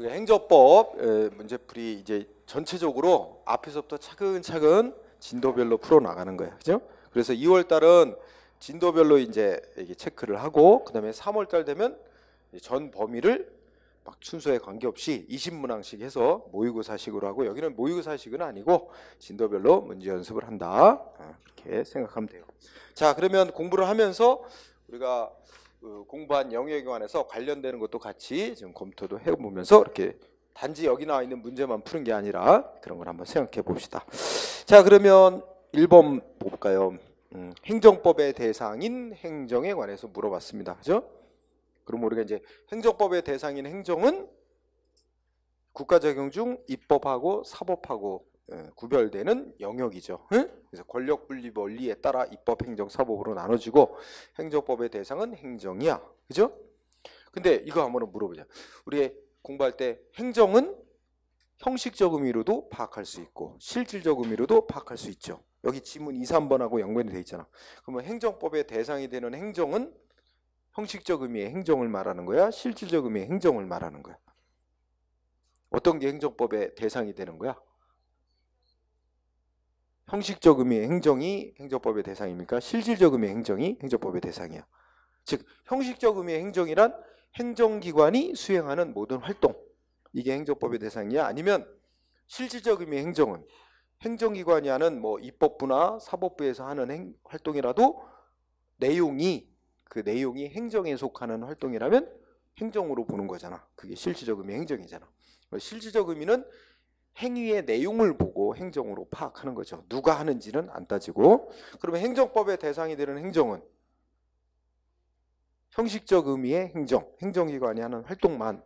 우리가 행정법 문제풀이 이제 전체적으로 앞에서부터 차근차근 진도별로 풀어 나가는 거예요. 그죠? 그래서 2월 달은 진도별로 이제 이게 체크를 하고, 그다음에 3월 달 되면 전 범위를 막 순서에 관계없이 20문항씩 해서 모의고사식으로 하고, 여기는 모의고사식은 아니고 진도별로 문제 연습을 한다. 그렇게 생각하면 돼요. 자, 그러면 공부를 하면서 우리가 공부한 영역에 관해서 관련되는 것도 같이 지금 검토도 해보면서 이렇게 단지 여기 나와 있는 문제만 푸는 게 아니라 그런 걸 한번 생각해 봅시다. 자, 그러면 1번 볼까요? 행정법의 대상인 행정에 관해서 물어봤습니다. 그죠? 그럼 우리가 이제 행정법의 대상인 행정은 국가적용 중 입법하고 사법하고 구별되는 영역이죠. 그래서 권력 분리 원리에 따라 입법, 행정, 사법으로 나눠지고 행정법의 대상은 행정이야. 그죠? 근데 이거 한번 물어보자. 우리 공부할 때 행정은 형식적 의미로도 파악할 수 있고 실질적 의미로도 파악할 수 있죠. 여기 지문 2, 3번하고 연관이 돼 있잖아. 그러면 행정법의 대상이 되는 행정은 형식적 의미의 행정을 말하는 거야? 실질적 의미의 행정을 말하는 거야? 어떤 게 행정법의 대상이 되는 거야? 형식적 의미의 행정이 행정법의 대상입니까? 실질적 의미의 행정이 행정법의 대상이야. 즉 형식적 의미의 행정이란 행정기관이 수행하는 모든 활동, 이게 행정법의 대상이야? 아니면 실질적 의미의 행정은 행정기관이 하는 뭐 입법부나 사법부에서 하는 활동이라도 그 내용이 행정에 속하는 활동이라면 행정으로 보는 거잖아. 그게 실질적 의미의 행정이잖아. 실질적 의미는 행위의 내용을 보고 행정으로 파악하는 거죠. 누가 하는지는 안 따지고. 그러면 행정법의 대상이 되는 행정은 형식적 의미의 행정기관이 하는 활동만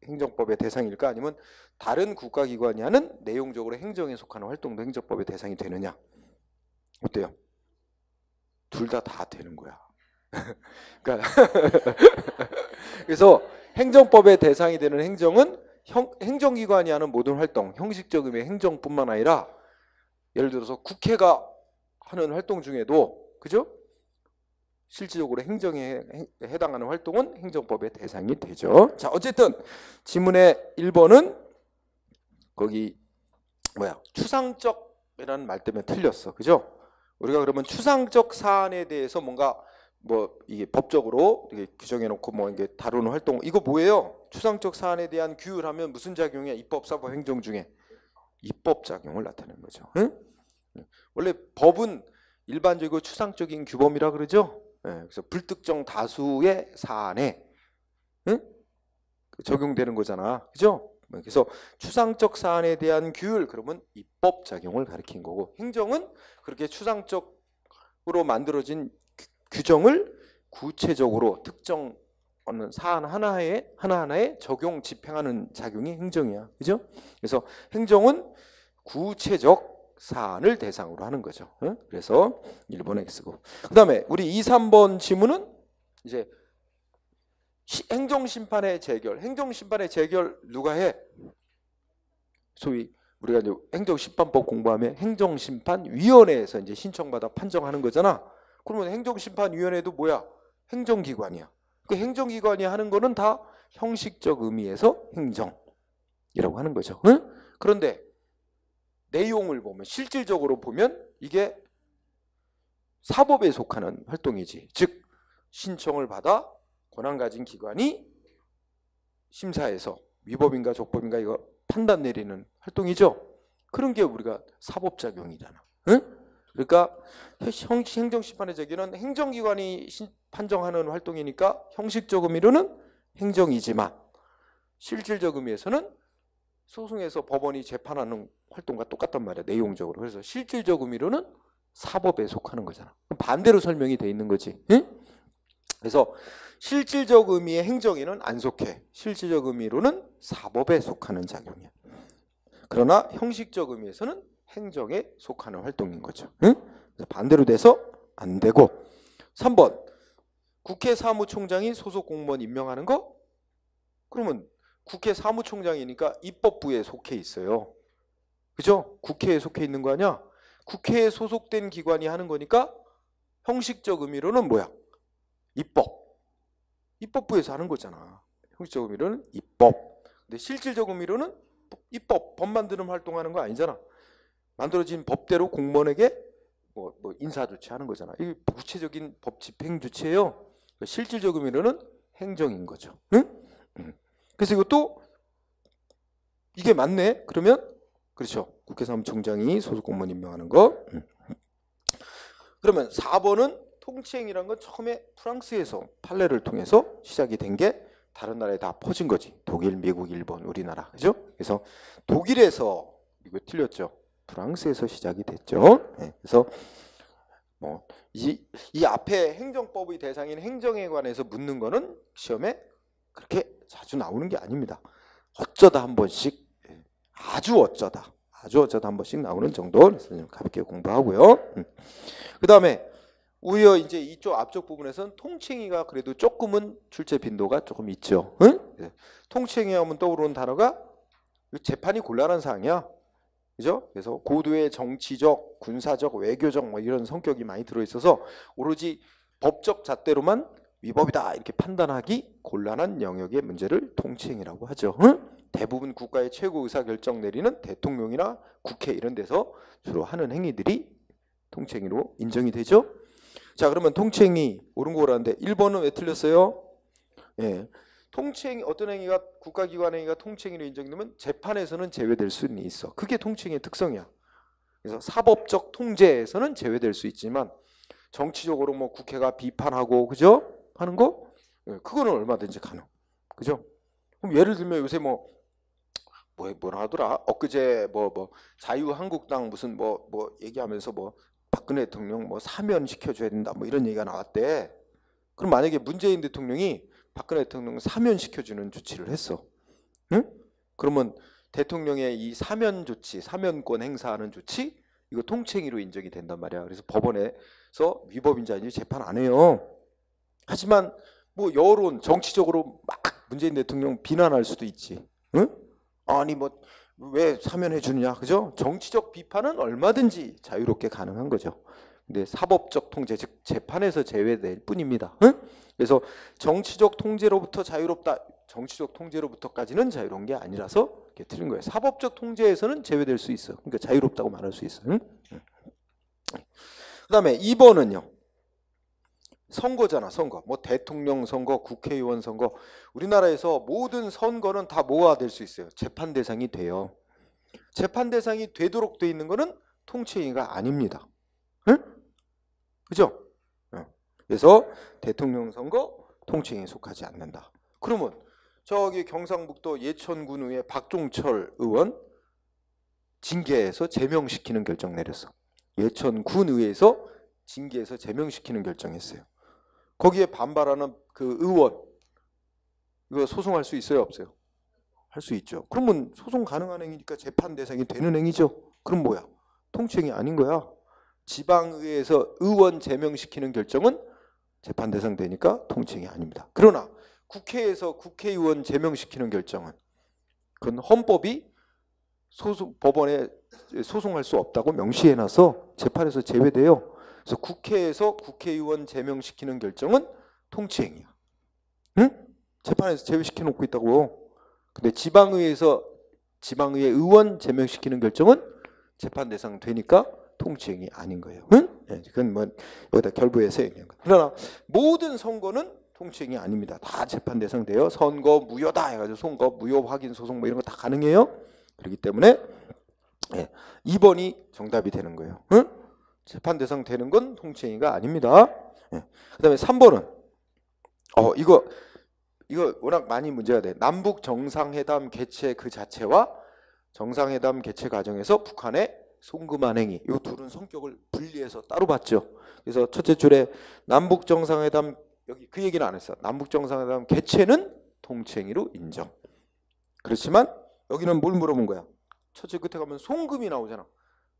행정법의 대상일까? 아니면 다른 국가기관이 하는 내용적으로 행정에 속하는 활동도 행정법의 대상이 되느냐? 어때요? 둘 다 되는 거야. 그러니까 그래서 행정법의 대상이 되는 행정은 행정기관이 하는 모든 활동, 형식적 의미의 행정뿐만 아니라 예를 들어서 국회가 하는 활동 중에도, 그죠? 실질적으로 행정에 해당하는 활동은 행정법의 대상이 되죠. 자, 어쨌든 지문의 1번은 거기 추상적이라는 말 때문에 틀렸어. 그죠? 우리가 그러면 추상적 사안에 대해서 뭔가 이게 법적으로 이게 규정해 놓고 이게 다루는 활동, 이거 뭐예요? 추상적 사안에 대한 규율하면 무슨 작용이야? 입법, 사법, 행정 중에 입법 작용을 나타내는 거죠. 응? 원래 법은 일반적이고 추상적인 규범이라 그러죠. 그래서 불특정 다수의 사안에 적용되는 거잖아. 그죠? 그래서 추상적 사안에 대한 규율, 그러면 입법 작용을 가리킨 거고, 행정은 그렇게 추상적으로 만들어진 규정을 구체적으로 특정 어느 사안 하나하나에 적용, 집행하는 작용이 행정이야. 그죠? 그래서 행정은 구체적 사안을 대상으로 하는 거죠. 그래서 1번 X고. 그 다음에 우리 2, 3번 지문은 이제 행정심판의 재결. 행정심판의 재결 누가 해? 소위 우리가 이제 행정심판법 공부하면 행정심판위원회에서 이제 신청받아 판정하는 거잖아. 그러면 행정심판위원회도 뭐야? 행정기관이야. 그 행정기관이 하는 거는 다 형식적 의미에서 행정이라고 하는 거죠. 응? 그런데 내용을 보면, 실질적으로 보면 이게 사법에 속하는 활동이지. 즉 신청을 받아 권한 가진 기관이 심사해서 위법인가 적법인가 이거 판단 내리는 활동이죠. 그런 게 우리가 사법작용이잖아. 응? 그러니까 행정심판의 재결은 행정기관이 판정하는 활동이니까 형식적 의미로는 행정이지만 실질적 의미에서는 소송에서 법원이 재판하는 활동과 똑같단 말이야, 내용적으로. 그래서 실질적 의미로는 사법에 속하는 거잖아. 반대로 설명이 돼 있는 거지. 응? 그래서 실질적 의미의 행정에는 안 속해. 실질적 의미로는 사법에 속하는 작용이야. 그러나 형식적 의미에서는 행정에 속하는 활동인 거죠. 응? 그래서 반대로 돼서 안 되고. 3번 국회 사무총장이 소속 공무원 임명하는 거? 그러면 국회 사무총장이니까 입법부에 속해 있어요. 그죠? 국회에 속해 있는 거 아니야? 국회에 소속된 기관이 하는 거니까 형식적 의미로는 뭐야? 입법부에서 하는 거잖아. 형식적 의미로는 입법. 근데 실질적 의미로는 법 만드는 활동하는 거 아니잖아. 만들어진 법대로 공무원에게 뭐 인사 조치하는 거잖아. 이게 구체적인 법 집행 조치예요. 실질적 의미로는 행정인 거죠. 응? 그래서 이것도 이게 맞네. 그러면 그렇죠. 국회 사무총장이 소속 공무원 임명하는 거. 그러면 4번은 통치행위란 건 처음에 프랑스에서 판례를 통해서 시작이 된 게 다른 나라에 다 퍼진 거지. 독일, 미국, 일본, 우리나라. 그죠? 그래서 독일에서 이거 틀렸죠. 프랑스에서 시작이 됐죠. 네. 그래서 뭐 이 앞에 행정법의 대상인 행정에 관해서 묻는 거는 시험에 그렇게 자주 나오는 게 아닙니다. 어쩌다 한 번씩, 아주 어쩌다 한 번씩 나오는 정도. 그래서 좀 가볍게 공부하고요. 그 다음에 오히려 이제 이쪽 앞쪽 부분에서는 통치행위가 그래도 조금은 출제 빈도가 조금 있죠. 응? 통치행위 하면 떠오르는 단어가 재판이 곤란한 사항이야. 그죠? 그래서 고도의 정치적, 군사적, 외교적 뭐 이런 성격이 많이 들어있어서 오로지 법적 잣대로만 위법이다 이렇게 판단하기 곤란한 영역의 문제를 통치행위라고 하죠. 응? 대부분 국가의 최고 의사결정 내리는 대통령이나 국회 이런 데서 주로 하는 행위들이 통치행위로 인정이 되죠. 자, 그러면 통치행위 옳은 거 오라는데 1번은 왜 틀렸어요? 예. 통치행위, 어떤 행위가 국가기관 행위가 통치행위로 인정되면 재판에서는 제외될 수는 있어. 그게 통치행위의 특성이야. 그래서 사법적 통제에서는 제외될 수 있지만 정치적으로 뭐 국회가 비판하고 그죠? 하는 거? 예, 그거는 얼마든지 가능. 그죠? 그럼 예를 들면 요새 뭐라 하더라? 엊그제 자유한국당 무슨 얘기하면서 박근혜 대통령 사면 시켜줘야 된다 이런 얘기가 나왔대. 그럼 만약에 문재인 대통령이 박근혜 대통령 사면 시켜주는 조치를 했어. 응? 그러면 대통령의 이 사면 조치, 사면권 행사하는 조치 이거 통치행위로 인정이 된단 말이야. 그래서 법원에서 위법인지 아닌지 재판 안 해요. 하지만 여론, 정치적으로 막 문재인 대통령 비난할 수도 있지. 응? 아니 왜 사면해 주느냐, 그죠? 정치적 비판은 얼마든지 자유롭게 가능한 거죠. 근데 사법적 통제, 즉 재판에서 제외될 뿐입니다. 응? 그래서 정치적 통제로부터 자유롭다, 정치적 통제로부터까지는 자유로운 게 아니라서 이렇게 틀린 거예요. 사법적 통제에서는 제외될 수 있어. 그러니까 자유롭다고 말할 수 있어요. 응? 그다음에 2번은요. 선거잖아, 선거. 대통령 선거, 국회의원 선거. 우리나라에서 모든 선거는 다 뭐가 될 수 있어요? 재판 대상이 돼요. 재판 대상이 되도록 돼 있는 거는 통치행위가 아닙니다. 응? 그죠? 그래서 대통령 선거 통치행위에 속하지 않는다. 그러면 저기 경상북도 예천군의회 박종철 의원 징계해서 제명시키는 결정 내렸어. 예천군의회에서 징계해서 제명시키는 결정했어요. 거기에 반발하는 그 의원 이거 소송할 수 있어요, 없어요? 할 수 있죠. 그러면 소송 가능한 행위니까 재판 대상이 되는 행위죠. 그럼 뭐야? 통치행위 아닌 거야. 지방의회에서 의원 제명시키는 결정은 재판 대상 되니까 통치행위 아닙니다. 그러나 국회에서 국회의원 제명시키는 결정은 그건 헌법이 법원에 소송할 수 없다고 명시해놔서 재판에서 제외돼요. 그래서 국회에서 국회의원 제명시키는 결정은 통치행위야. 응? 재판에서 제외시켜 놓고 있다고. 근데 지방의회에서 지방의회 의원 제명시키는 결정은 재판 대상 되니까 통치행위 아닌 거예요. 응? 네, 그건 여기다 결부해서 얘기한 거예요. 그러나 모든 선거는 통치행위 아닙니다. 다 재판 대상 돼요. 선거 무효다 해가지고 선거 무효 확인 소송 이런 거 다 가능해요. 그렇기 때문에 2번이 정답이 되는 거예요. 응? 재판 대상 되는 건 통치행위가 아닙니다. 그 다음에 3번은 이거 워낙 많이 문제가 돼. 남북 정상회담 개최 그 자체와 정상회담 개최 과정에서 북한의 송금한 행위, 이 둘은 성격을 분리해서 따로 봤죠. 그래서 첫째 줄에 남북 정상회담, 여기 그 얘기는 안 했어. 남북 정상회담 개최는 통치행위로 인정. 그렇지만 여기는 뭘 물어본 거야? 첫째 끝에 가면 송금이 나오잖아.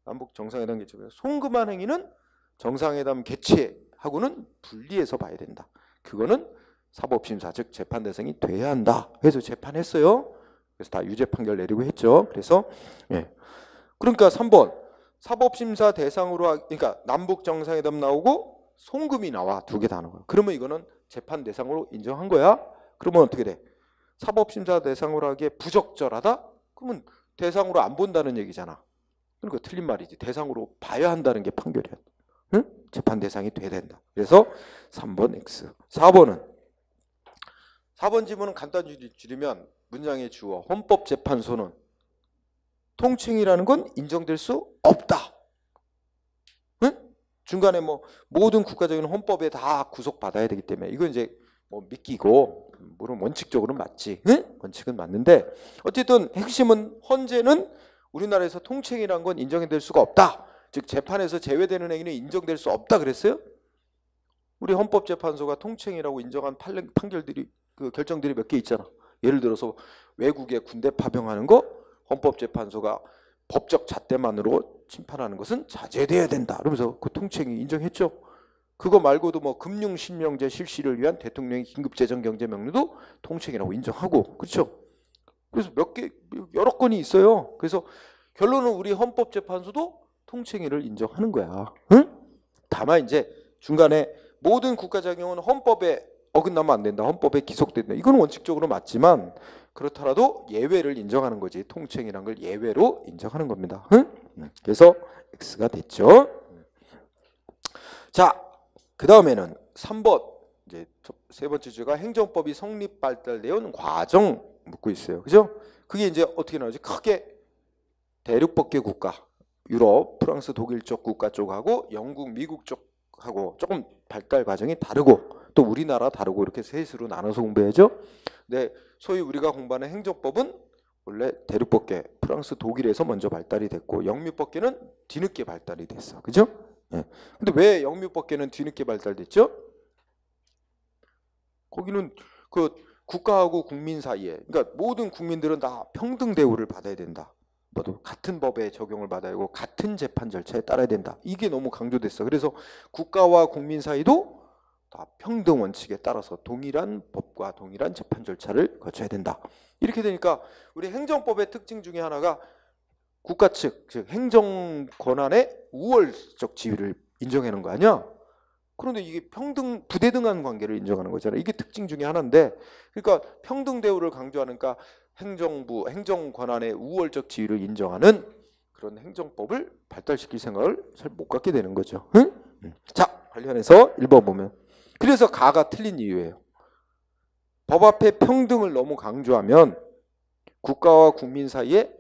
남북 정상회담 개최, 송금한 행위는 정상회담 개최하고는 분리해서 봐야 된다. 그거는 사법심사, 즉 재판 대상이 돼야 한다. 그래서 재판했어요. 그래서 다 유죄 판결 내리고 했죠. 그래서 그러니까 3번 사법심사 대상으로 그러니까 남북 정상회담 나오고 송금이 나와, 두 개 다 나와요. 그러면 이거는 재판 대상으로 인정한 거야. 그러면 어떻게 돼? 사법심사 대상으로 하기에 부적절하다? 그러면 대상으로 안 본다는 얘기잖아. 그러니까 틀린 말이지. 대상으로 봐야 한다는 게 판결이야. 응? 재판 대상이 돼야 된다. 그래서 3번 X. 4번 지문은 간단히 줄이면 문장의 주어 헌법재판소는 통칭이라는 건 인정될 수 없다. 응? 중간에 뭐 모든 국가적인 헌법에 다 구속받아야 되기 때문에 이건 이제 뭐 믿기고 물론 원칙적으로는 맞지. 응? 원칙은 맞는데 어쨌든 핵심은 헌재는 우리나라에서 통칭이라는 건 인정될 수가 없다. 즉 재판에서 제외되는 행위는 인정될 수 없다 그랬어요. 우리 헌법재판소가 통칭이라고 인정한 판결들이 그 결정들이 몇 개 있잖아. 예를 들어서 외국에 군대 파병하는 거 헌법재판소가 법적 잣대만으로 심판하는 것은 자제돼야 된다. 그러면서 그 통칭이 인정했죠. 그거 말고도 뭐 금융실명제 실시를 위한 대통령의 긴급재정경제명령도 통칭이라고 인정하고 그렇죠. 그래서 여러 건이 있어요. 그래서 결론은 우리 헌법재판소도 통칭위를 인정하는 거야. 응? 다만 이제 중간에 모든 국가작용은 헌법에 어긋나면 안 된다. 헌법에 기속된다. 이건 원칙적으로 맞지만 그렇더라도 예외를 인정하는 거지. 통칭이란 걸 예외로 인정하는 겁니다. 응? 그래서 X가 됐죠. 자, 그 다음에는 3번 이제 세 번째 주제가 행정법이 성립 발달되어 과정 묻고 있어요. 그죠? 그게 이제 어떻게 나오지? 크게 대륙법계 국가, 유럽, 프랑스, 독일 쪽 국가 쪽하고 영국, 미국 쪽하고 조금 발달 과정이 다르고 또 우리나라 다르고 이렇게 셋으로 나눠서 공부해야죠. 근데 소위 우리가 공부하는 행정법은 원래 대륙법계, 프랑스, 독일에서 먼저 발달이 됐고 영미법계는 뒤늦게 발달이 됐어. 그죠? 예. 근데 왜 영미법계는 뒤늦게 발달됐죠? 거기는 그 국가하고 국민 사이에, 그러니까 모든 국민들은 다 평등 대우를 받아야 된다. 모두 같은 법에 적용을 받아야 하고 같은 재판 절차에 따라야 된다. 이게 너무 강조됐어. 그래서 국가와 국민 사이도 다 평등 원칙에 따라서 동일한 법과 동일한 재판 절차를 거쳐야 된다. 이렇게 되니까 우리 행정법의 특징 중에 하나가 국가 측, 즉 행정 권한의 우월적 지위를 인정하는 거 아니야? 그런데 이게 부대등한 관계를 인정하는 거잖아요. 이게 특징 중에 하나인데, 그러니까 평등 대우를 강조하니까 행정부, 행정 권한의 우월적 지위를 인정하는 그런 행정법을 발달시킬 생각을 잘 못 갖게 되는 거죠. 응? 자, 관련해서 1번 보면 그래서 가가 틀린 이유예요. 법 앞에 평등을 너무 강조하면 국가와 국민 사이에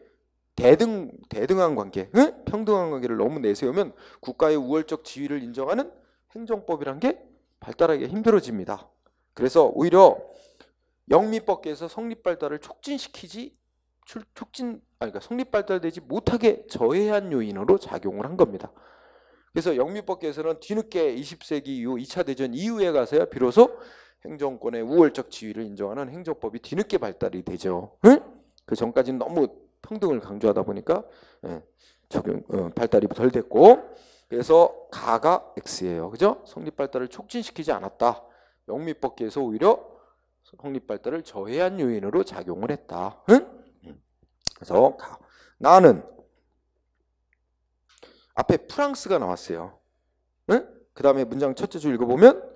대등한 관계, 응? 평등한 관계를 너무 내세우면 국가의 우월적 지위를 인정하는 행정법이란 게 발달하기가 힘들어집니다. 그래서 오히려 영미법계에서 성립 발달을 그러니까 성립 발달되지 못하게 저해한 요인으로 작용을 한 겁니다. 그래서 영미법계에서는 뒤늦게 20세기 이후 2차 대전 이후에 가서야 비로소 행정권의 우월적 지위를 인정하는 행정법이 뒤늦게 발달이 되죠. 응? 그 전까지는 너무 평등을 강조하다 보니까 발달이 덜 됐고, 그래서 가가 X예요. 그죠? 성립 발달을 촉진시키지 않았다. 영미법계에서 오히려 성립 발달을 저해한 요인으로 작용을 했다. 응? 그래서 나는 앞에 프랑스가 나왔어요. 응? 그 다음에 문장 첫째 줄 읽어보면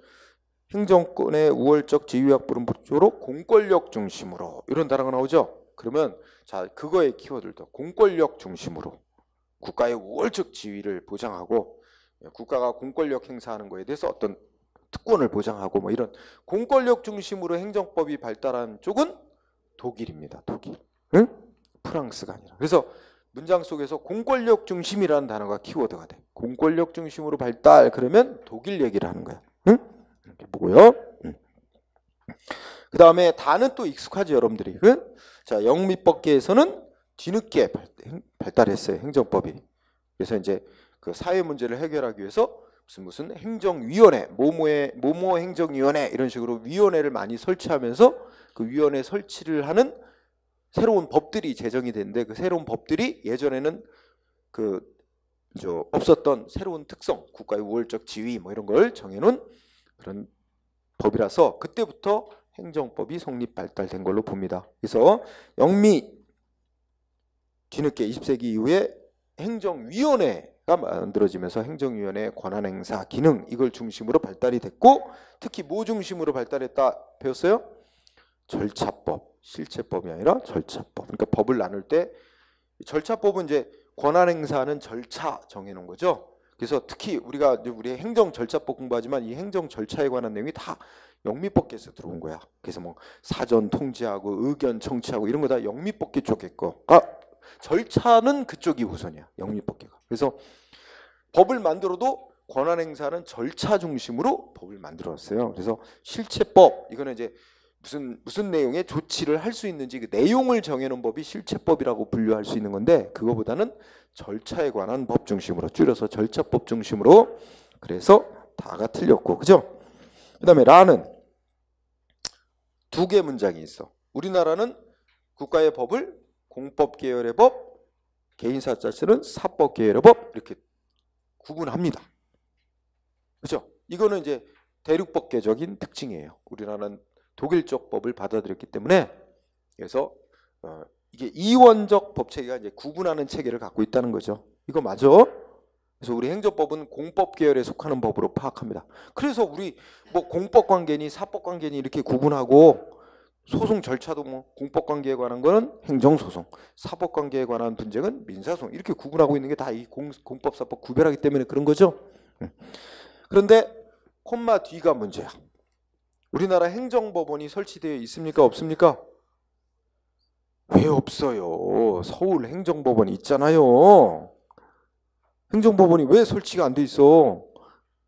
행정권의 우월적 지위 확보를 목적으로 공권력 중심으로 이런 단어가 나오죠. 그러면 자, 그거의 키워드도 공권력 중심으로 국가의 우월적 지위를 보장하고 국가가 공권력 행사하는 거에 대해서 어떤 특권을 보장하고 뭐 이런 공권력 중심으로 행정법이 발달한 쪽은 독일입니다. 독일. 응? 프랑스가 아니라. 그래서 문장 속에서 공권력 중심이라는 단어가 키워드가 돼. 공권력 중심으로 발달 그러면 독일 얘기를 하는 거야. 응? 이렇게 보고요. 그 다음에 다는 또 익숙하죠, 여러분들이. 응? 자, 영미법계에서는 뒤늦게 발달했어요, 행정법이. 그래서 이제 그 사회 문제를 해결하기 위해서 무슨 행정위원회, 모모 행정위원회 이런 식으로 위원회를 많이 설치하면서 그 위원회 설치를 하는 새로운 법들이 제정이 됐는데 그 새로운 법들이 예전에는 없었던 새로운 특성, 국가의 우월적 지위 뭐 이런 걸 정해놓은 그런 법이라서 그때부터 행정법이 성립 발달된 걸로 봅니다. 그래서 영미 뒤늦게 20세기 이후에 행정위원회가 만들어지면서 행정위원회의 권한행사 기능 이걸 중심으로 발달이 됐고 특히 뭐 중심으로 발달했다 배웠어요? 절차법, 실체법이 아니라 절차법. 그러니까 법을 나눌 때 절차법은 이제 권한 행사하는 절차 정해놓은 거죠. 그래서 특히 우리가 우리 행정 절차법 공부하지만 이 행정 절차에 관한 내용이 다 영미법계에서 들어온 거야. 그래서 뭐 사전 통지하고 의견 청취하고 이런 거 다 영미법계 쪽에 거. 절차는 그쪽이 우선이야. 영미법계가. 그래서 법을 만들어도 권한 행사는 절차 중심으로 법을 만들었어요. 그래서 실체법 이거는 이제 무슨 내용의 조치를 할 수 있는지 그 내용을 정해놓은 법이 실체법이라고 분류할 수 있는 건데 그거보다는 절차에 관한 법 중심으로 줄여서 절차법 중심으로 그래서 다가 틀렸고 그죠? 그 다음에 라는 두 개 문장이 있어. 우리나라는 국가의 법을 공법 계열의 법, 개인사자 쓰는 사법 계열의 법 이렇게 구분합니다. 그죠? 이거는 이제 대륙법계적인 특징이에요. 우리나라는 독일적 법을 받아들였기 때문에 그래서 이게 이원적 법체계가 이제 구분하는 체계를 갖고 있다는 거죠. 이거 맞아? 그래서 우리 행정법은 공법 계열에 속하는 법으로 파악합니다. 그래서 우리 뭐 공법 관계니 사법 관계니 이렇게 구분하고 소송 절차도 뭐 공법 관계에 관한 거는 행정소송, 사법 관계에 관한 분쟁은 민사소송 이렇게 구분하고 있는 게 다 이 공법 사법 구별하기 때문에 그런 거죠. 그런데 콤마 뒤가 문제야. 우리나라 행정법원이 설치되어 있습니까? 없습니까? 왜 없어요? 서울 행정법원이 있잖아요. 행정법원이 왜 설치가 안 돼 있어?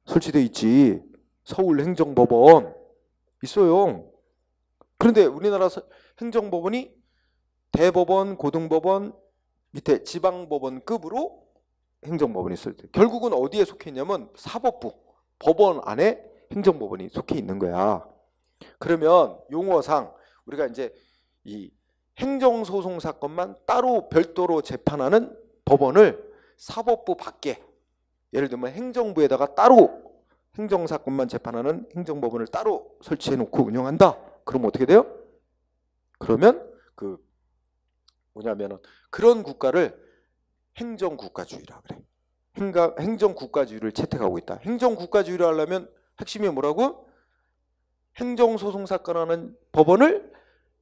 설치되어 있지. 서울 행정법원 있어요. 그런데 우리나라 행정법원이 대법원, 고등법원, 밑에 지방법원급으로 행정법원이 있어요. 결국은 어디에 속해 있냐면 사법부, 법원 안에 행정법원이 속해 있는 거야. 그러면 용어상 우리가 이제 이 행정소송 사건만 따로 별도로 재판하는 법원을 사법부 밖에 예를 들면 행정부에다가 따로 행정사건만 재판하는 행정법원을 따로 설치해 놓고 운영한다. 그럼 어떻게 돼요? 그러면 그 뭐냐면은 그런 국가를 행정국가주의라 그래. 행정국가주의를 채택하고 있다. 행정국가주의를 하려면 핵심이 뭐라고? 행정소송 사건하는 법원을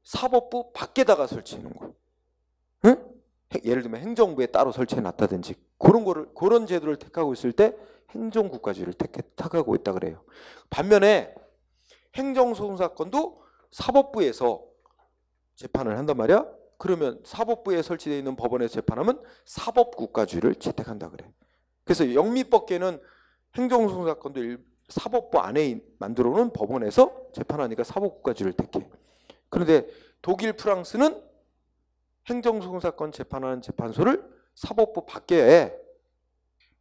사법부 밖에다가 설치해 놓은 거야. 응? 예를 들면 행정부에 따로 설치해 놨다든지 그런 제도를 택하고 있을 때 행정국가주의를 택하고 있다 그래요. 반면에 행정소송 사건도 사법부에서 재판을 한단 말이야. 그러면 사법부에 설치되어 있는 법원에서 재판하면 사법국가주의를 채택한다 그래. 그래서 영미법계는 행정소송 사건도 사법부 안에 만들어 놓은 법원에서 재판하니까 사법국가주의를 택해. 그런데 독일, 프랑스는 행정소송 사건 재판하는 재판소를 사법부 밖에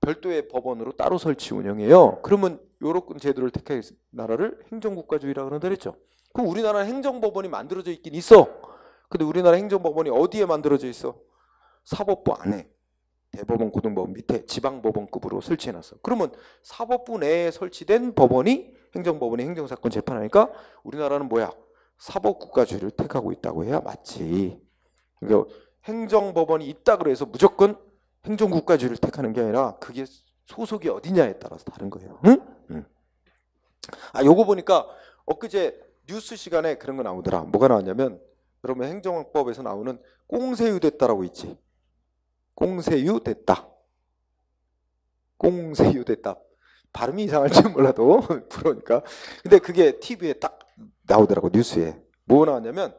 별도의 법원으로 따로 설치 운영해요. 그러면 요런 제도를 택한 나라를 행정국가주의라고 한다 그랬죠. 그럼 우리나라 행정법원이 만들어져 있긴 있어. 근데 우리나라 행정법원이 어디에 만들어져 있어? 사법부 안에 대법원, 고등법원 밑에 지방법원급으로 설치해놨어. 그러면 사법부 내에 설치된 법원이 행정법원이 행정사건 재판하니까 우리나라는 뭐야? 사법국가주의를 택하고 있다고 해야 맞지. 그러니까 행정법원이 있다 그래서 무조건 행정국가주의를 택하는 게 아니라 그게 소속이 어디냐에 따라서 다른 거예요. 응? 요거 보니까 엊그제 뉴스 시간에 그런 거 나오더라. 뭐가 나왔냐면 그러면 행정법에서 나오는 꽁세유됐다라고 있지. 꽁세유됐다. 꽁세유됐다. 발음이 이상할지 몰라도 그러니까. 근데 그게 TV에 딱 나오더라고 뉴스에. 뭐 나왔냐면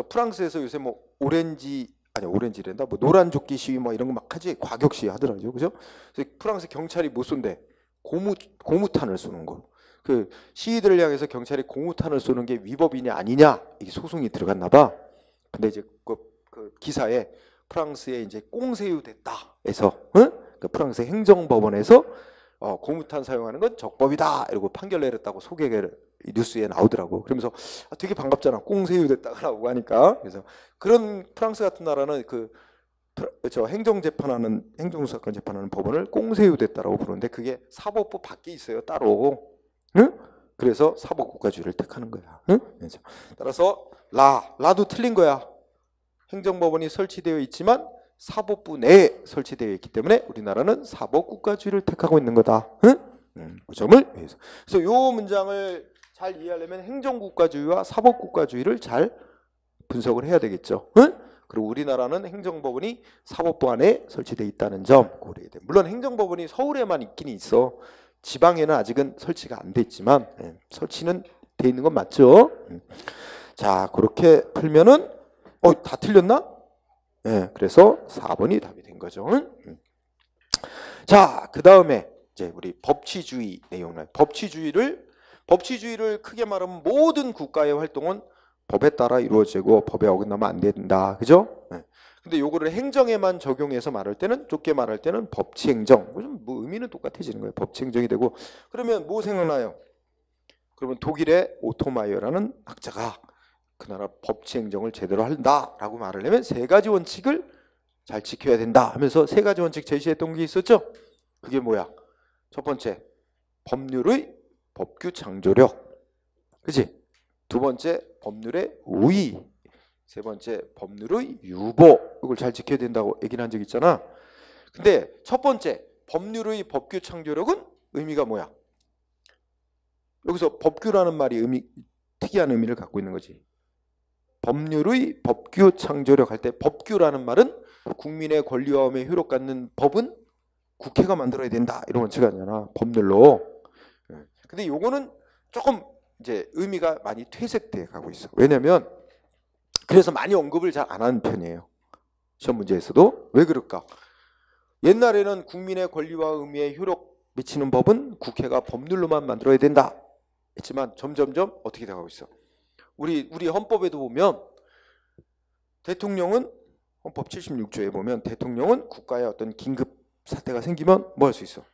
프랑스에서 요새 뭐 오렌지랜다. 뭐 노란 조끼 시위 뭐 이런 거 막 하지. 과격 시위 하더라고요. 그죠? 그래서 프랑스 경찰이 뭐 쏜대? 고무탄을 쏘는 거. 그 시위들을 향해서 경찰이 고무탄을 쏘는 게 위법이냐 아니냐 이게 소송이 들어갔나 봐. 근데 이제 그 기사에 프랑스에 이제 꽁세유됐다 해서 그 프랑스 행정법원에서 고무탄 사용하는 건 적법이다 이러고 판결 내렸다고 소개가 뉴스에 나오더라고. 그러면서 되게 반갑잖아. 꽁세유됐다고 하니까. 그래서 그런 프랑스 같은 나라는 행정사건 재판하는 법원을 꽁세유됐다라고 부르는데 그게 사법부 밖에 있어요. 따로. 응? 그래서 사법국가주의를 택하는 거야. 응? 따라서 라도 틀린 거야. 행정법원이 설치되어 있지만 사법부 내에 설치되어 있기 때문에 우리나라는 사법국가주의를 택하고 있는 거다. 응? 그 점을 그래서 이 문장을 잘 이해하려면 행정국가주의와 사법국가주의를 잘 분석을 해야 되겠죠. 응? 그리고 우리나라는 행정법원이 사법부 안에 설치되어 있다는 점 고려해야 돼. 물론 행정법원이 서울에만 있긴 있어. 지방에는 아직은 설치가 안 됐지만 설치는 돼 있는 건 맞죠? 자, 그렇게 풀면은 다 틀렸나? 그래서 4번이 답이 된 거죠. 자, 그 다음에 이제 우리 법치주의 내용을 법치주의를 크게 말하면 모든 국가의 활동은 법에 따라 이루어지고 법에 어긋나면 안 된다. 그죠? 근데 요거를 행정에만 적용해서 말할 때는 좁게 말할 때는 법치행정. 뭐 의미는 똑같아지는 거예요. 법치행정이 되고 그러면 뭐 생각나요? 그러면 독일의 오토마이어라는 학자가 그 나라 법치행정을 제대로 한다라고 말을 하면 세 가지 원칙을 잘 지켜야 된다 하면서 세 가지 원칙 제시했던 게 있었죠? 그게 뭐야? 첫 번째, 법률의 법규 창조력. 그치? 두 번째, 법률의 우위. 세 번째, 법률의 유보. 이걸 잘 지켜야 된다고 얘기를 한 적 있잖아. 근데 첫 번째, 법률의 법규 창조력은 의미가 뭐야? 여기서 법규라는 말이 특이한 의미를 갖고 있는 거지. 법률의 법규 창조력 할 때 법규라는 말은 국민의 권리와의 효력 갖는 법은 국회가 만들어야 된다 이런 원칙 아니잖아. 법률로. 근데 요거는 조금 이제 의미가 많이 퇴색돼 가고 있어. 왜냐면 그래서 많이 언급을 잘 안 하는 편이에요. 시험 문제에서도. 왜 그럴까? 옛날에는 국민의 권리와 의미에 효력 미치는 법은 국회가 법률로만 만들어야 된다 했지만 점점점 어떻게 돼가고 있어? 우리 헌법에도 보면 대통령은 헌법 76조에 보면 대통령은 국가에 어떤 긴급 사태가 생기면 뭐 할 수 있어?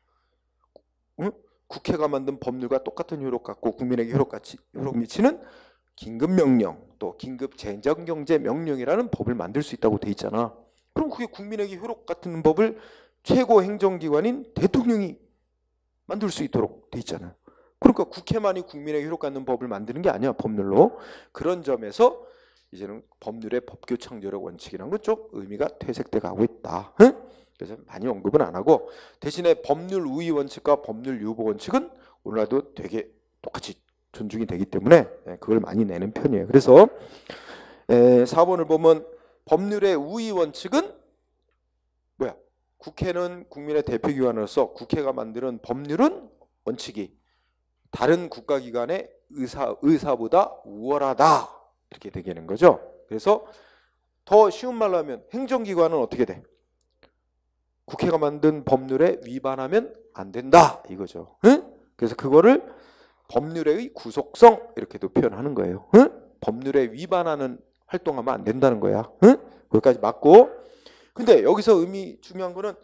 응? 국회가 만든 법률과 똑같은 효력 갖고 국민에게 효력 미치는 긴급명령 또 긴급재정경제명령이라는 법을 만들 수 있다고 돼 있잖아. 그럼 그게 국민에게 효력 같은 법을 최고 행정기관인 대통령이 만들 수 있도록 돼 있잖아요. 그러니까 국회만이 국민에게 효력 갖는 법을 만드는 게 아니야. 법률로. 그런 점에서 이제는 법률의 법규 창조력 원칙이라는 건 좀 의미가 퇴색돼 가고 있다. 응? 그래서 많이 언급은 안 하고 대신에 법률 우위 원칙과 법률 유보 원칙은 오늘날도 되게 똑같이 존중이 되기 때문에 그걸 많이 내는 편이에요. 그래서 4번을 보면 법률의 우위 원칙은 뭐야? 국회는 국민의 대표기관으로서 국회가 만드는 법률은 원칙이 다른 국가기관의 의사보다 우월하다 이렇게 되는 거죠. 그래서 더 쉬운 말로 하면 행정기관은 어떻게 돼? 국회가 만든 법률에 위반하면 안 된다 이거죠. 응? 그래서 그거를 법률의 구속성 이렇게도 표현하는 거예요. 응? 법률에 위반하는 활동하면 안 된다는 거야. 응? 거기까지 맞고. 근데 여기서 의미 중요한 거는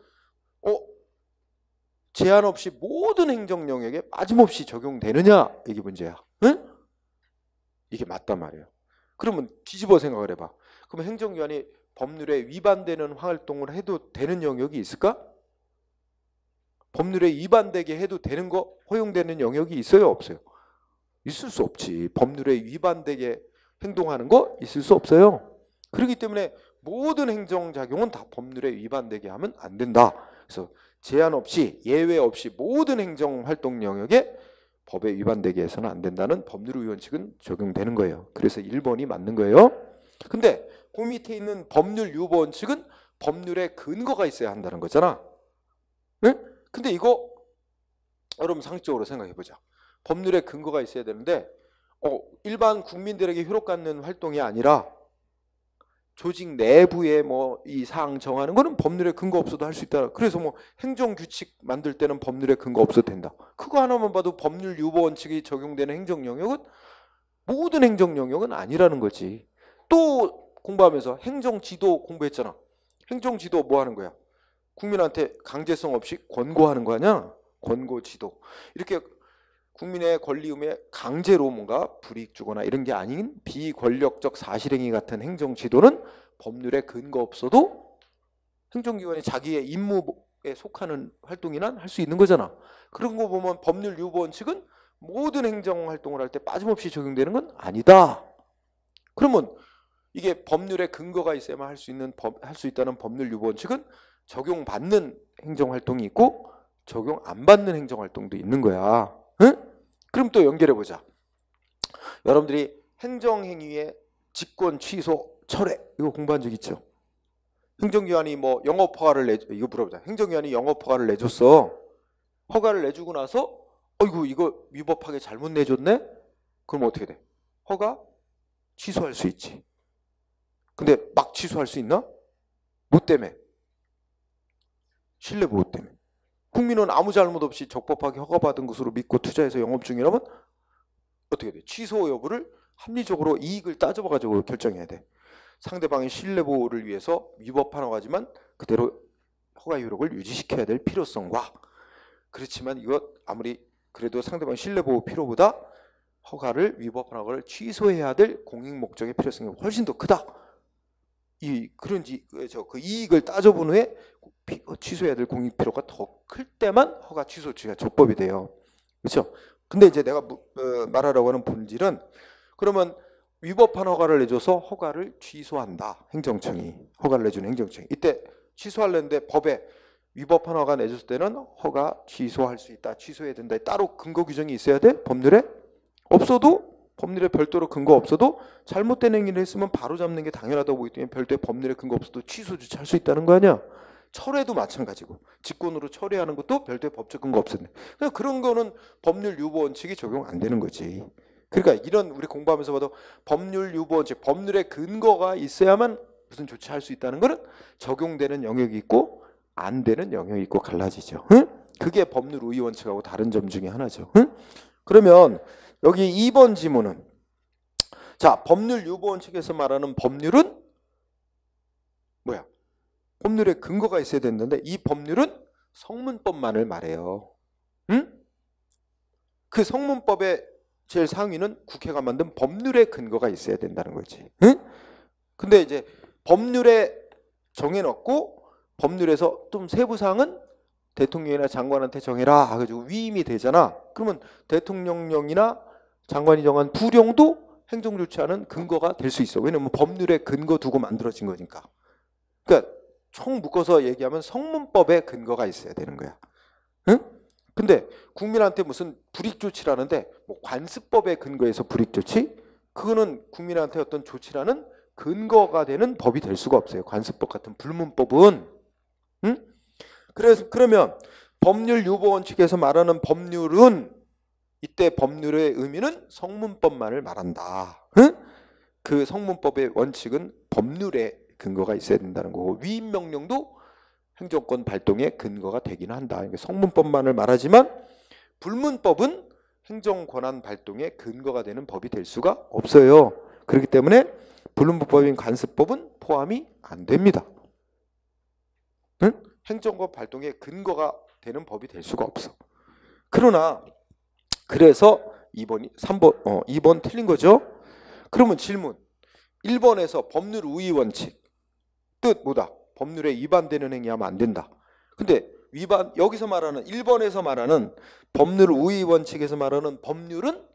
제한 없이 모든 행정 영역에 빠짐없이 적용되느냐 이게 문제야. 응? 이게 맞단 말이에요. 그러면 뒤집어 생각을 해봐. 그럼 행정기관이 법률에 위반되는 활동을 해도 되는 영역이 있을까? 법률에 위반되게 해도 되는 거 허용되는 영역이 있어요? 없어요? 있을 수 없지. 법률에 위반되게 행동하는 거 있을 수 없어요. 그렇기 때문에 모든 행정작용은 다 법률에 위반되게 하면 안 된다. 그래서 제한 없이 예외 없이 모든 행정활동 영역에 법에 위반되게 해서는 안 된다는 법률의 원칙은 적용되는 거예요. 그래서 1번이 맞는 거예요. 근데 그 밑에 있는 법률 유보 원칙은 법률에 근거가 있어야 한다는 거잖아. 네? 근데 이거 여러분 상식적으로 생각해 보자. 법률에 근거가 있어야 되는데 일반 국민들에게 효력 갖는 활동이 아니라 조직 내부에 뭐 이 사항 정하는 거는 법률에 근거 없어도 할 수 있다. 그래서 뭐 행정규칙 만들 때는 법률에 근거 없어도 된다. 그거 하나만 봐도 법률 유보 원칙이 적용되는 행정 영역은 모든 행정 영역은 아니라는 거지. 또 공부하면서 행정지도 공부했잖아. 행정지도 뭐 하는 거야? 국민한테 강제성 없이 권고하는 거 아니야? 권고지도. 이렇게 국민의 권리의무에 강제로 뭔가 불이익 주거나 이런 게 아닌 비권력적 사실행위 같은 행정지도는 법률에 근거 없어도 행정기관이 자기의 임무에 속하는 활동이나 할 수 있는 거잖아. 그런 거 보면 법률 유보 원칙은 모든 행정활동을 할 때 빠짐없이 적용되는 건 아니다. 그러면 이게 법률에 근거가 있어야만 할 수 있다는 법률 유보 원칙은 적용받는 행정활동이 있고 적용 안 받는 행정활동도 있는 거야. 응? 그럼 또 연결해 보자. 여러분들이 행정행위에 직권 취소 철회 이거 공부한 적 있죠? 행정기관이 뭐 영업 허가를 이거 물어보자. 행정기관이 영업 허가를 내줬어. 허가를 내주고 나서 어이구 이거 위법하게 잘못 내줬네? 그럼 어떻게 돼? 허가 취소할 수 있지. 근데 막 취소할 수 있나? 뭐 때문에? 신뢰보호 때문에. 국민은 아무 잘못 없이 적법하게 허가받은 것으로 믿고 투자해서 영업 중이라면 어떻게 돼? 취소 여부를 합리적으로 이익을 따져봐가지고 결정해야 돼. 상대방의 신뢰보호를 위해서 위법한 허가지만 그대로 허가 효력을 유지시켜야 될 필요성과, 그렇지만 이것 아무리 그래도 상대방의 신뢰보호 필요보다 허가를 위법한 허가를 취소해야 될 공익 목적의 필요성이 훨씬 더 크다. 그런지 그 이익을 따져본 후에 취소해야 될 공익 필요가 더 클 때만 허가 취소치가 적법이 돼요. 그렇죠? 근데 이제 내가 말하려고 하는 본질은, 그러면 위법한 허가를 내줘서 허가를 취소한다. 행정청이 허가를 내주는 행정청이 이때 취소하려는데 법에 위법한 허가 내줬을 때는 허가 취소할 수 있다. 취소해야 된다. 따로 근거 규정이 있어야 돼? 법률에? 없어도 법률에 별도로 근거 없어도 잘못된 행위를 했으면 바로 잡는 게 당연하다고 보기 때문에 별도의 법률에 근거 없어도 취소 조치할 수 있다는 거 아니야? 철회도 마찬가지고 직권으로 철회하는 것도 별도의 법적 근거 없었네. 그런 거는 법률 유보 원칙이 적용 안 되는 거지. 그러니까 이런 우리 공부하면서 봐도 법률 유보 원칙, 법률의 근거가 있어야만 무슨 조치할 수 있다는 거는 적용되는 영역이 있고 안 되는 영역이 있고 갈라지죠. 응? 그게 법률 우위 원칙하고 다른 점 중에 하나죠. 응? 그러면 여기 2번 지문은, 자, 법률 유보 원칙에서 말하는 법률은 뭐야? 법률에 근거가 있어야 되는데 이 법률은 성문법만을 말해요. 응? 그 성문법의 제일 상위는 국회가 만든 법률에 근거가 있어야 된다는 거지. 응? 근데 이제 법률에 정해놓고 법률에서 좀 세부사항은 대통령이나 장관한테 정해라 해가지고 위임이 되잖아. 그러면 대통령령이나 장관이 정한 부령도 행정조치하는 근거가 될 수 있어. 왜냐면 법률에 근거 두고 만들어진 거니까. 그러니까 총 묶어서 얘기하면 성문법에 근거가 있어야 되는 거야. 응? 근데 국민한테 무슨 불이익조치라는데 뭐 관습법에 근거해서 불이익조치? 그거는 국민한테 어떤 조치라는 근거가 되는 법이 될 수가 없어요. 관습법 같은 불문법은. 응? 그러면 법률 유보 원칙에서 말하는 법률은 이때 법률의 의미는 성문법만을 말한다. 응? 그 성문법의 원칙은 법률에 근거가 있어야 된다는 거고 위임 명령도 행정권 발동의 근거가 되기는 한다. 그러니까 성문법만을 말하지만 불문법은 행정권한 발동의 근거가 되는 법이 될 수가 없어요. 그렇기 때문에 불문법인 관습법은 포함이 안 됩니다. 응? 행정권 발동의 근거가 되는 법이 될 수가 없어. 그러나 그래서 2번 틀린 거죠. 그러면 질문 1번에서 법률 우위 원칙 뜻 뭐다? 법률에 위반되는 행위하면 안 된다. 근데 여기서 말하는 1번에서 말하는 법률 우위 원칙에서 말하는 법률은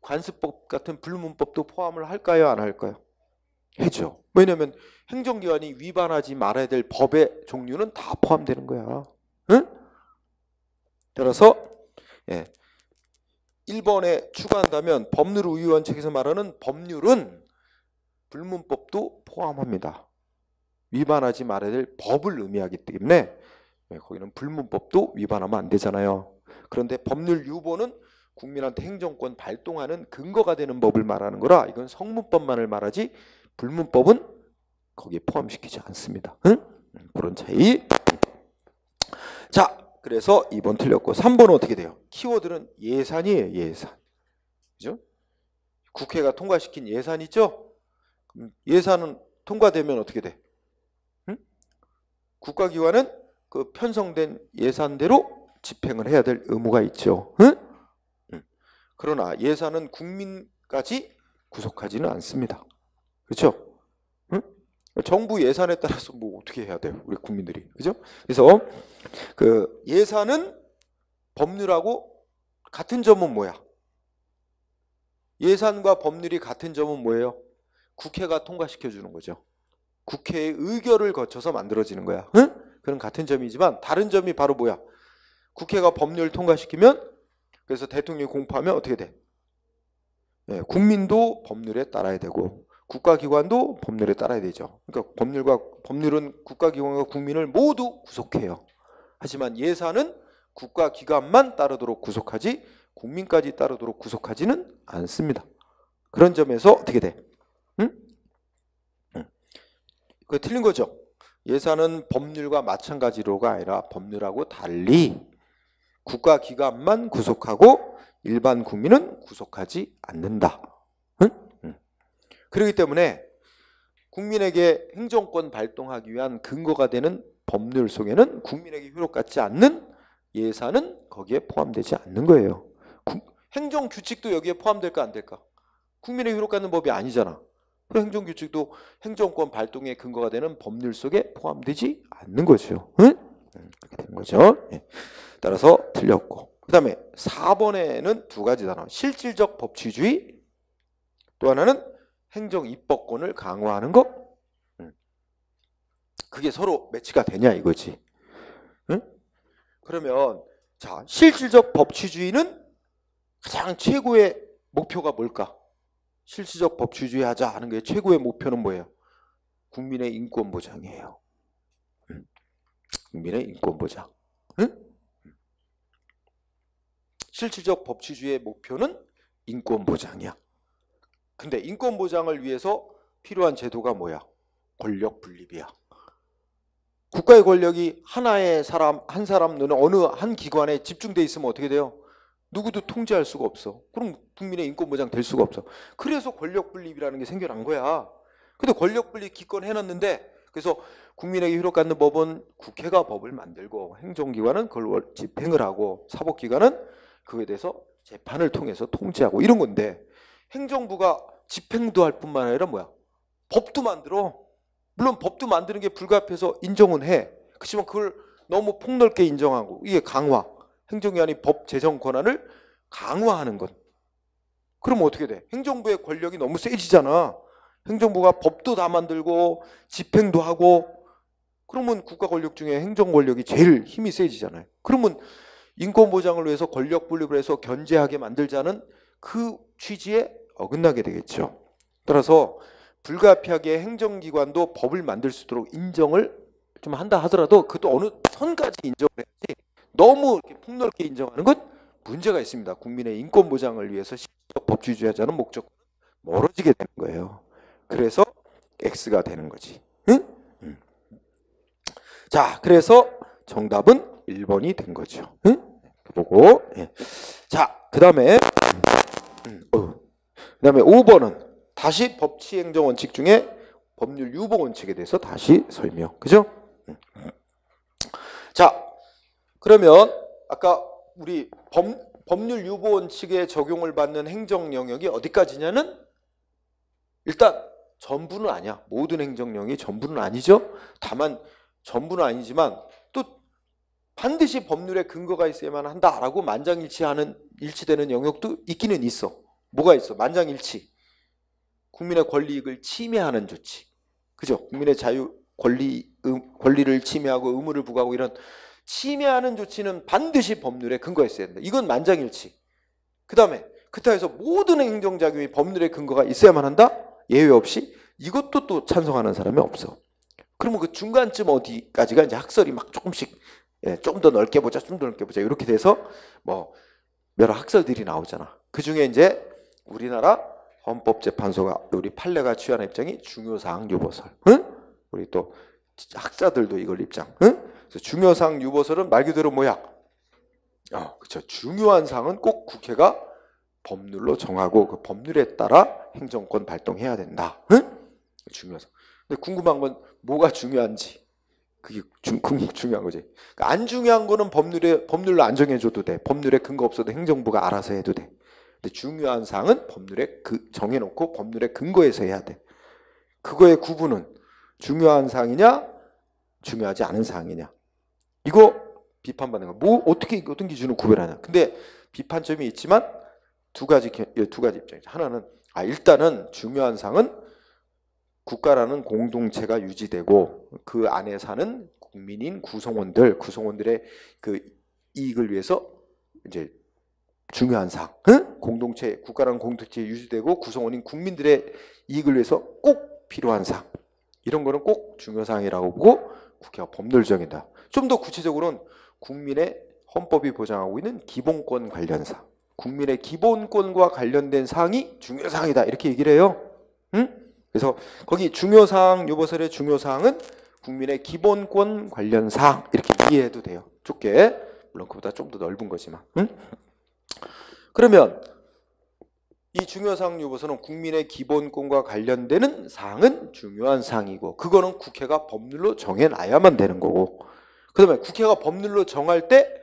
관습법 같은 불문법도 포함을 할까요? 안 할까요? 해죠. 왜냐하면 행정기관이 위반하지 말아야 될 법의 종류는 다 포함되는 거야. 응? 따라서 1번에 추가한다면 법률 우위 원칙에서 말하는 법률은 불문법도 포함합니다. 위반하지 말아야 될 법을 의미하기 때문에 거기는 불문법도 위반하면 안 되잖아요. 그런데 법률 유보는 국민한테 행정권 발동하는 근거가 되는 법을 말하는 거라 이건 성문법만을 말하지 불문법은 거기에 포함시키지 않습니다. 응? 그런 차이. 자, 그래서 2번 틀렸고 3번은 어떻게 돼요? 키워드는 예산이에요. 예산. 그죠? 국회가 통과시킨 예산 있죠? 예산은 통과되면 어떻게 돼? 응? 국가기관은 그 편성된 예산대로 집행을 해야 될 의무가 있죠. 응? 응. 그러나 예산은 국민까지 구속하지는 않습니다. 그렇죠? 응? 정부 예산에 따라서 뭐 어떻게 해야 돼요? 우리 국민들이. 그죠? 그래서 그 예산은 법률하고 같은 점은 뭐야? 예산과 법률이 같은 점은 뭐예요? 국회가 통과시켜 주는 거죠. 국회의 의결을 거쳐서 만들어지는 거야. 응? 그런 같은 점이지만 다른 점이 바로 뭐야? 국회가 법률을 통과시키면 그래서 대통령이 공포하면 어떻게 돼? 국민도 법률에 따라야 되고 국가기관도 법률에 따라야 되죠. 그러니까 법률은 국가기관과 국민을 모두 구속해요. 하지만 예산은 국가기관만 따르도록 구속하지 국민까지 따르도록 구속하지는 않습니다. 그런 점에서 어떻게 돼? 응? 그거 틀린 거죠. 예산은 법률과 마찬가지로가 아니라 법률하고 달리 국가기관만 구속하고 일반 국민은 구속하지 않는다. 응? 그렇기 때문에 국민에게 행정권 발동하기 위한 근거가 되는 법률 속에는 국민에게 효력받지 않는 예산은 거기에 포함되지 않는 거예요. 행정규칙도 여기에 포함될까 안 될까? 국민에게 효력받는 법이 아니잖아. 행정규칙도 행정권 발동의 근거가 되는 법률 속에 포함되지 않는 거죠. 응? 그렇게 되는 거죠. 따라서 틀렸고. 그 다음에 4번에는 두 가지 단어. 실질적 법치주의, 또 하나는 행정 입법권을 강화하는 것. 그게 서로 매치가 되냐 이거지. 응? 그러면 자, 실질적 법치주의는 가장 최고의 목표가 뭘까? 실질적 법치주의 하자 하는 게 최고의 목표는 뭐예요? 국민의 인권 보장이에요. 국민의 인권 보장. 응? 실질적 법치주의의 목표는 인권 보장이야. 근데 인권 보장을 위해서 필요한 제도가 뭐야? 권력 분립이야. 국가의 권력이 하나의 사람, 한 사람 눈에 어느 한 기관에 집중돼 있으면 어떻게 돼요? 누구도 통제할 수가 없어. 그럼 국민의 인권 보장 될 수가 없어. 그래서 권력 분립이라는 게 생겨난 거야. 근데 권력 분립 기권 해놨는데, 그래서 국민에게 효력받는 법은 국회가 법을 만들고 행정기관은 그걸 집행을 하고 사법기관은 그거에 대해서 재판을 통해서 통제하고 이런 건데, 행정부가 집행도 할 뿐만 아니라 뭐야? 법도 만들어. 물론 법도 만드는 게 불가피해서 인정은 해. 그렇지만 그걸 너무 폭넓게 인정하고 이게 강화. 행정기관이 법 제정 권한을 강화하는 것. 그러면 어떻게 돼? 행정부의 권력이 너무 세지잖아. 행정부가 법도 다 만들고 집행도 하고, 그러면 국가 권력 중에 행정 권력이 제일 힘이 세지잖아요. 그러면 인권 보장을 위해서 권력 분립을 해서 견제하게 만들자는 그 취지에 어긋나게 되겠죠. 따라서 불가피하게 행정기관도 법을 만들 수 있도록 인정을 좀 한다 하더라도 그것도 어느 선까지 인정을 해야지 너무 이렇게 폭넓게 인정하는 건 문제가 있습니다. 국민의 인권 보장을 위해서 실질적 법치주의자는 목적 멀어지게 되는 거예요. 그래서 X가 되는 거지. 응? 자, 그래서 정답은 1번이 된 거죠. 응? 보고. 자, 그다음에 5번은 다시 법치행정 원칙 중에 법률 유보 원칙에 대해서 다시 설명. 그죠? 자, 그러면 아까 우리 법률 유보 원칙에 적용을 받는 행정 영역이 어디까지냐는 일단 전부는 아니야. 모든 행정 영역이 전부는 아니죠. 다만 전부는 아니지만 또 반드시 법률에 근거가 있어야만 한다라고 일치되는 영역도 있기는 있어. 뭐가 있어? 만장일치. 국민의 권리익을 침해하는 조치. 그죠? 국민의 자유, 권리를 침해하고 의무를 부과하고 이런 침해하는 조치는 반드시 법률에 근거가 있어야 된다. 이건 만장일치. 그 다음에 그렇다고 해서 모든 행정작용이 법률에 근거가 있어야만 한다? 예외 없이? 이것도 또 찬성하는 사람이 없어. 그러면 그 중간쯤 어디까지가 이제 학설이 막 조금씩 좀 더 넓게 보자, 좀 더 넓게 보자 이렇게 돼서 뭐 여러 학설들이 나오잖아. 그 중에 이제 우리나라 헌법재판소가 우리 판례가 취한 입장이 중요사항 유보설. 응? 우리 또 학자들도 이걸 입장. 응? 그래서 중요사항 유보설은 말 그대로 뭐야? 그렇죠. 중요한 사항은 꼭 국회가 법률로 정하고 그 법률에 따라 행정권 발동해야 된다. 응? 중요해서. 근데 궁금한 건 뭐가 중요한지. 그게 중요한 거지. 그러니까 안 중요한 거는 법률로 안 정해줘도 돼. 법률에 근거 없어도 행정부가 알아서 해도 돼. 근데 중요한 사항은 법률에 정해놓고 법률에 근거해서 해야 돼. 그거의 구분은 중요한 사항이냐, 중요하지 않은 사항이냐. 이거 비판받는 거. 어떤 기준으로 구별하냐. 근데 비판점이 있지만 두 가지 입장이죠. 하나는 일단은 중요한 사항은 국가라는 공동체가 유지되고 그 안에 사는 국민인 구성원들의 그 이익을 위해서 이제 중요한 사항, 응? 공동체, 국가라는 공동체에 유지되고 구성원인 국민들의 이익을 위해서 꼭 필요한 사항, 이런 거는 꼭 중요사항이라고 보고 국회가 법률을 정한다. 좀 더 구체적으로는 국민의 헌법이 보장하고 있는 기본권 관련 사항, 국민의 기본권과 관련된 사항이 중요사항이다, 이렇게 얘기를 해요. 응? 그래서 거기 중요사항, 유보설의 중요사항은 국민의 기본권 관련 사항, 이렇게 이해해도 돼요. 좁게. 물론 그보다 좀 더 넓은 거지만. 응? 그러면 이 중요사항 유보서는 국민의 기본권과 관련되는 사항은 중요한 사항이고, 그거는 국회가 법률로 정해놔야만 되는 거고, 그 다음에 국회가 법률로 정할 때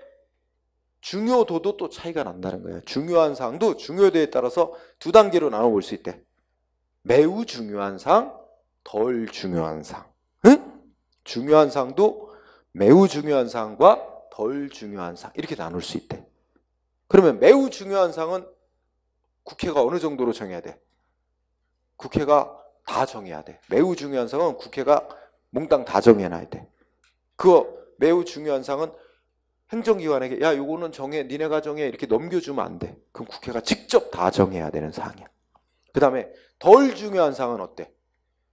중요도도 또 차이가 난다는 거예요. 중요한 사항도 중요도에 따라서 두 단계로 나눠볼 수 있대. 매우 중요한 사항, 덜 중요한 사항. 응? 중요한 사항도 매우 중요한 사항과 덜 중요한 사항, 이렇게 나눌 수 있대. 그러면 매우 중요한 사항은 국회가 어느 정도로 정해야 돼? 국회가 다 정해야 돼. 매우 중요한 사항은 국회가 몽땅 다 정해놔야 돼. 그거 매우 중요한 사항은 행정기관에게 야 요거는 정해, 니네가 정해, 이렇게 넘겨주면 안 돼. 그럼 국회가 직접 다 정해야 되는 사항이야. 그 다음에 덜 중요한 사항은 어때?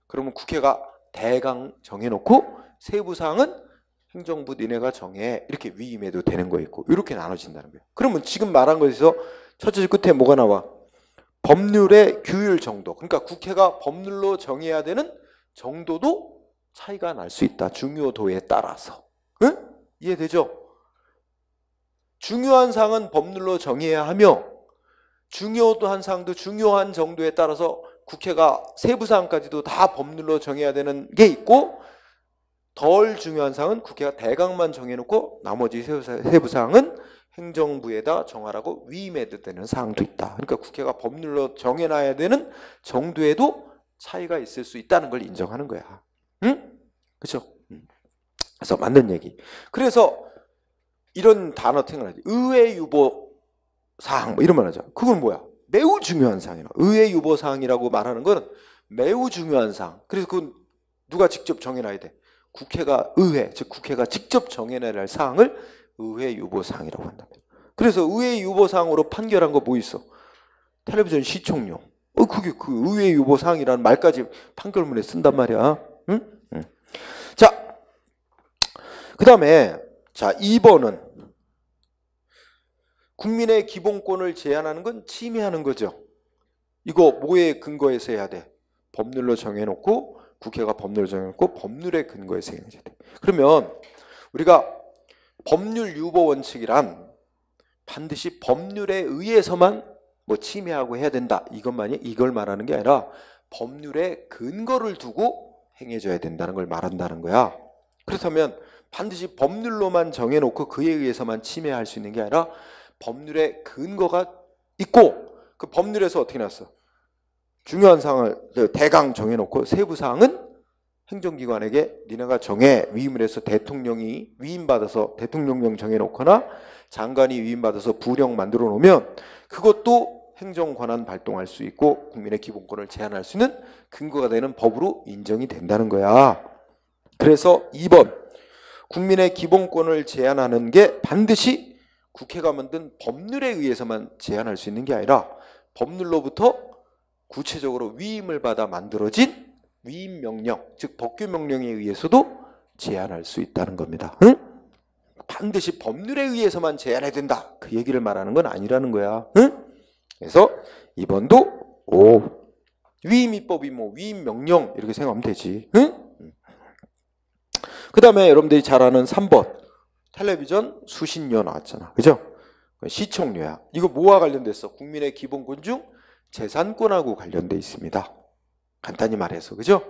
그러면 국회가 대강 정해놓고 세부 사항은 행정부 니네가 정해, 이렇게 위임해도 되는 거 있고, 이렇게 나눠진다는 거예요. 그러면 지금 말한 것에서 첫째 줄 끝에 뭐가 나와? 법률의 규율 정도. 그러니까 국회가 법률로 정해야 되는 정도도 차이가 날 수 있다. 중요도에 따라서. 응? 이해되죠? 중요한 사항은 법률로 정해야 하며, 중요한 사항도 중요한 정도에 따라서 국회가 세부 사항까지도 다 법률로 정해야 되는 게 있고, 덜 중요한 사항은 국회가 대강만 정해놓고 나머지 세부 사항은 행정부에다 정하라고 위임해도 되는 사항도 있다. 그러니까 국회가 법률로 정해놔야 되는 정도에도 차이가 있을 수 있다는 걸 인정하는 거야. 응? 그렇죠? 그래서 맞는 얘기. 그래서 이런 단어 생각나지. 의회 유보 사항, 뭐 이런 말 하죠. 그건 뭐야? 매우 중요한 사항이라. 의회 유보 사항이라고 말하는 건 매우 중요한 사항. 그래서 그건 누가 직접 정해놔야 돼? 국회가, 의회, 즉 국회가 직접 정해내야 할 사항을 의회 유보 사항이라고 한다. 그래서 의회 유보 사항으로 판결한 거 뭐 있어? 텔레비전 시청료. 그게 그 의회 유보 사항이라는 말까지 판결문에 쓴단 말이야. 응? 응. 자, 그 다음에 자 2번은 국민의 기본권을 제한하는 건 침해하는 거죠. 이거 뭐에 근거해서 해야 돼? 법률로 정해놓고, 국회가 법률을 정해놓고 법률에 근거해서 해야 돼. 그러면 우리가 법률 유보 원칙이란 반드시 법률에 의해서만 뭐 침해하고 해야 된다, 이걸 말하는 게 아니라 법률에 근거를 두고 행해져야 된다는 걸 말한다는 거야. 그렇다면 반드시 법률로만 정해놓고 그에 의해서만 침해할 수 있는 게 아니라 법률에 근거가 있고, 그 법률에서 어떻게 났어? 중요한 사항을 대강 정해놓고 세부 사항은 행정기관에게 니네가 정해, 위임을 해서 대통령이 위임받아서 대통령령 정해놓거나 장관이 위임받아서 부령 만들어 놓으면 그것도 행정권한 발동할 수 있고 국민의 기본권을 제한할 수 있는 근거가 되는 법으로 인정이 된다는 거야. 그래서 2번, 국민의 기본권을 제한하는 게 반드시 국회가 만든 법률에 의해서만 제한할 수 있는 게 아니라 법률로부터 구체적으로 위임을 받아 만들어진 위임명령, 즉 법규명령에 의해서도 제한할 수 있다는 겁니다. 응? 반드시 법률에 의해서만 제한해야 된다, 그 얘기를 말하는 건 아니라는 거야. 응? 그래서 2번도 위임입법이 뭐 위임명령 이렇게 생각하면 되지. 응? 그 다음에 여러분들이 잘 아는 3번, 텔레비전 수신료 나왔잖아. 그죠? 시청료야. 이거 뭐와 관련됐어? 국민의 기본권 중 재산권하고 관련돼 있습니다. 간단히 말해서. 그죠?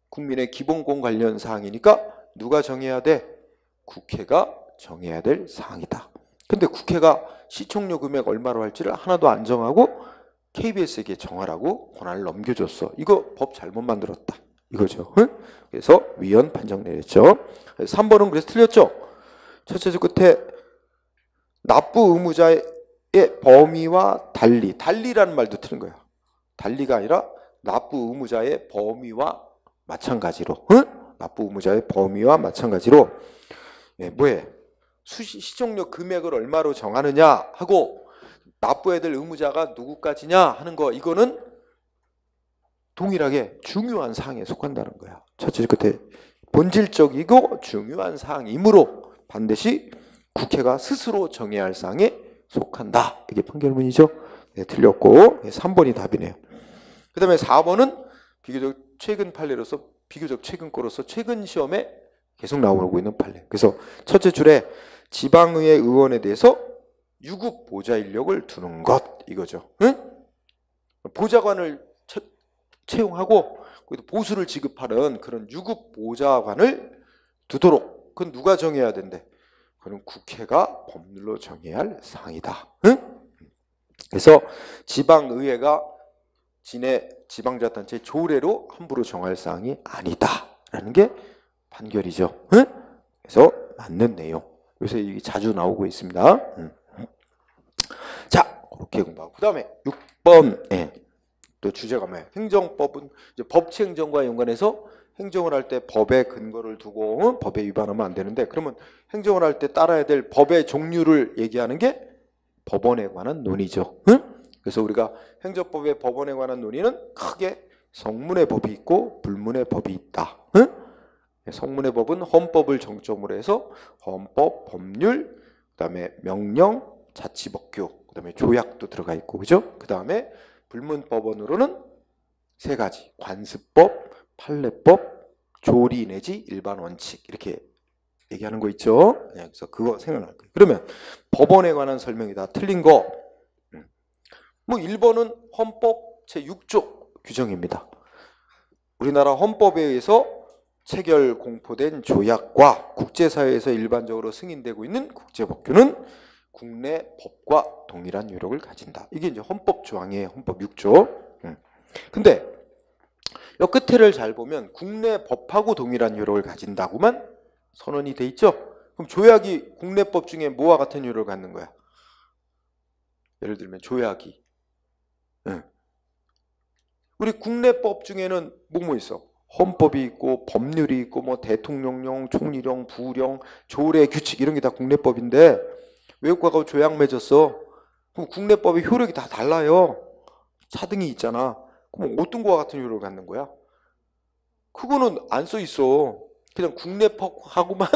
국민의 기본권 관련 사항이니까 누가 정해야 돼? 국회가 정해야 될 사항이다. 근데 국회가 시청료 금액 얼마로 할지를 하나도 안 정하고 KBS에게 정하라고 권한을 넘겨줬어. 이거 법 잘못 만들었다, 이거죠. 응? 그래서 위헌 판정 내렸죠. 3번은 그래서 틀렸죠. 첫째 줄 끝에 납부 의무자의 범위와 달리라는 말도 틀린 거야. 달리가 아니라 납부 의무자의 범위와 마찬가지로, 응? 납부 의무자의 범위와 마찬가지로 뭐해? 시종료 금액을 얼마로 정하느냐 하고 납부해야 될 의무자가 누구까지냐 하는 거, 이거는 동일하게 중요한 사항에 속한다는 거야. 첫째 끝에 본질적이고 중요한 사항이므로 반드시 국회가 스스로 정해야 할 사항에 속한다. 이게 판결문이죠. 네, 틀렸고 3번이 답이네요. 그 다음에 4번은 비교적 최근 판례로서, 비교적 최근 거로서 최근 시험에 계속 나오고 있는 판례. 그래서 첫째 줄에 지방의회 의원에 대해서 유급 보좌 인력을 두는 것, 이거죠. 응? 보좌관을 채용하고 보수를 지급하는 그런 유급 보좌관을 두도록, 그건 누가 정해야 된대? 그건 국회가 법률로 정해야 할 사항이다. 응? 그래서 지방의회가 지방자치단체 조례로 함부로 정할 사항이 아니다라는 게 판결이죠. 응? 그래서 맞는 내용. 요새 이게 자주 나오고 있습니다. 자, 그렇게 공부하고 그 다음에 6번 또 주제가 뭐예요? 행정법은 이제 법치행정과 연관해서 행정을 할 때 법의 근거를 두고 법에 위반하면 안 되는데, 그러면 행정을 할 때 따라야 될 법의 종류를 얘기하는 게 법원에 관한 논의죠. 응? 그래서 우리가 행정법의 법원에 관한 논의는 크게 성문의 법이 있고 불문의 법이 있다. 응? 성문의 법은 헌법을 정점으로 해서 헌법, 법률, 그다음에 명령, 자치법규, 그다음에 조약도 들어가 있고, 그죠? 그다음에 불문법원으로는 세 가지: 관습법, 판례법, 조리 내지 일반 원칙, 이렇게 얘기하는 거 있죠. 그래서 그거 생각날 거예요. 그러면 법원에 관한 설명이 다 틀린 거, 뭐 1번은 헌법 제6조 규정입니다. 우리나라 헌법에 의해서 체결 공포된 조약과 국제사회에서 일반적으로 승인되고 있는 국제법규는 국내 법과 동일한 효력을 가진다. 이게 이제 헌법 조항이에요. 헌법 6조. 근데 이 끝에를 잘 보면 국내 법하고 동일한 효력을 가진다고만 선언이 돼 있죠. 그럼 조약이 국내법 중에 뭐와 같은 효력을 갖는 거야? 예를 들면 조약이, 우리 국내법 중에는 뭐 있어? 헌법이 있고 법률이 있고 뭐 대통령령, 총리령, 부령, 조례, 규칙, 이런 게 다 국내법인데 외국하고 조약 맺었어. 그럼 국내법의 효력이 다 달라요. 차등이 있잖아. 그럼 어떤 거와 같은 효력을 갖는 거야? 그거는 안 써 있어. 그냥 국내법하고만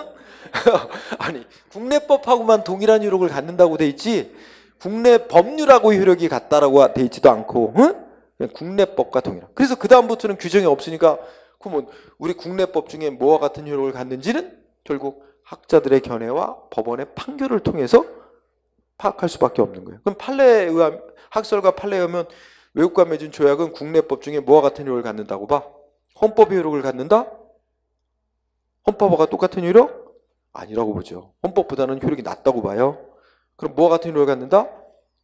아니, 국내법하고만 동일한 효력을 갖는다고 돼 있지 국내 법률하고 효력이 같다라고 돼 있지도 않고, 응? 그냥 국내법과 동일한. 그래서 그 다음부터는 규정이 없으니까 그러면 우리 국내법 중에 뭐와 같은 효력을 갖는지는 결국 학자들의 견해와 법원의 판결을 통해서 파악할 수밖에 없는 거예요. 그럼 판례에 의한, 학설과 판례에 의하면 외국과 맺은 조약은 국내법 중에 뭐와 같은 효력을 갖는다고 봐? 헌법의 효력을 갖는다? 헌법과 똑같은 효력? 아니라고 보죠. 헌법보다는 효력이 낮다고 봐요. 그럼 뭐와 같은 효력을 갖는다?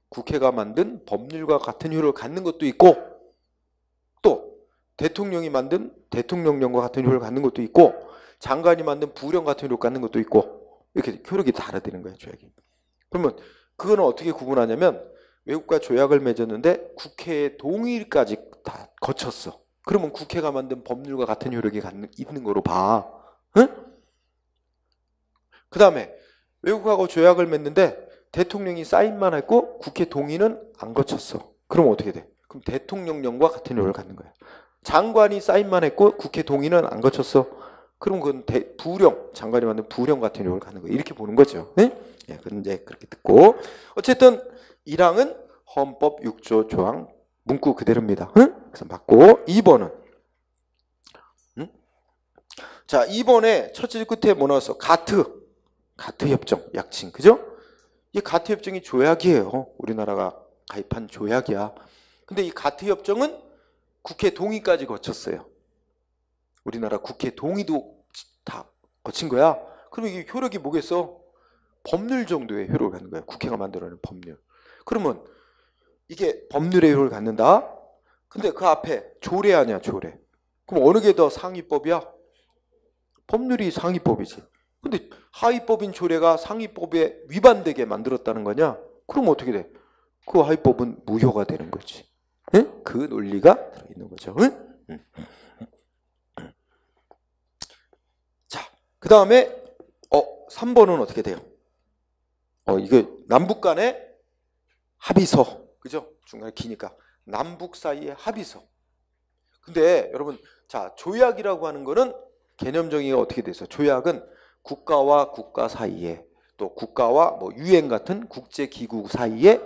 국회가 만든 법률과 같은 효력을 갖는 것도 있고, 또 대통령이 만든 대통령령과 같은 효력을 갖는 것도 있고, 장관이 만든 부령 같은 효력을 갖는 것도 있고, 이렇게 효력이 다르다는 거예요, 조약이. 그러면 그거는 어떻게 구분하냐면 외국과 조약을 맺었는데 국회의 동의까지 다 거쳤어. 그러면 국회가 만든 법률과 같은 효력이 있는 거로 봐. 응? 그 다음에 외국하고 조약을 맺는데 대통령이 사인만 했고 국회 동의는 안 거쳤어. 그럼 어떻게 돼? 그럼 대통령령과 같은 효력을 갖는 거야. 장관이 사인만 했고 국회 동의는 안 거쳤어. 그럼 그건 부령, 장관이 만든 부령 같은 효력을 갖는 거야. 이렇게 보는 거죠. 네? 예, 그건 이제 그렇게 듣고, 어쨌든 1항은 헌법 6조 조항 문구 그대로입니다. 응? 그래서 맞고, 2번은 자, 2번에 첫째 끝에 뭐 나왔어? 가트 협정 약칭, 그죠? 이 가트 협정이 조약이에요. 우리나라가 가입한 조약이야. 근데 이 가트 협정은 국회 동의까지 거쳤어요. 우리나라 국회 동의도 다 거친 거야. 그럼 이게 효력이 뭐겠어? 법률 정도의 효력을 갖는 거야. 국회가 만들어낸 법률. 그러면 이게 법률의 효력을 갖는다. 근데 그 앞에 조례 아니야, 조례. 그럼 어느 게 더 상위법이야? 법률이 상위법이지. 근데 하위법인 조례가 상위법에 위반되게 만들었다는 거냐? 그럼 어떻게 돼? 그 하위법은 무효가 되는 거지. 응? 그 논리가 들어있는 거죠. 응? 자, 그 다음에 3번은 어떻게 돼요? 이게 남북 간의 합의서, 그죠? 중간에 기니까 남북 사이의 합의서. 근데 여러분, 자, 조약이라고 하는 거는 개념 정의가 어떻게 돼서 조약은 국가와 국가 사이에 또 국가와 뭐 유엔 같은 국제 기구 사이에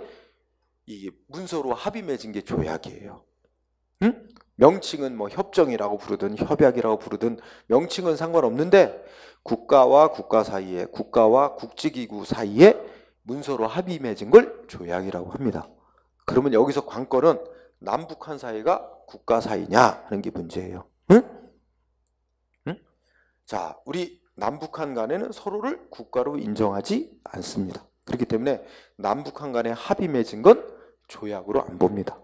이 문서로 합의 맺은 게 조약이에요. 응? 명칭은 뭐 협정이라고 부르든 협약이라고 부르든 명칭은 상관없는데 국가와 국가 사이에 국가와 국제기구 사이에 문서로 합의 맺은 걸 조약이라고 합니다. 그러면 여기서 관건은 남북한 사이가 국가 사이냐 하는 게 문제예요. 응? 응? 자, 우리 남북한 간에는 서로를 국가로 인정하지 않습니다. 그렇기 때문에 남북한 간에 합의 맺은 건 조약으로 안 봅니다.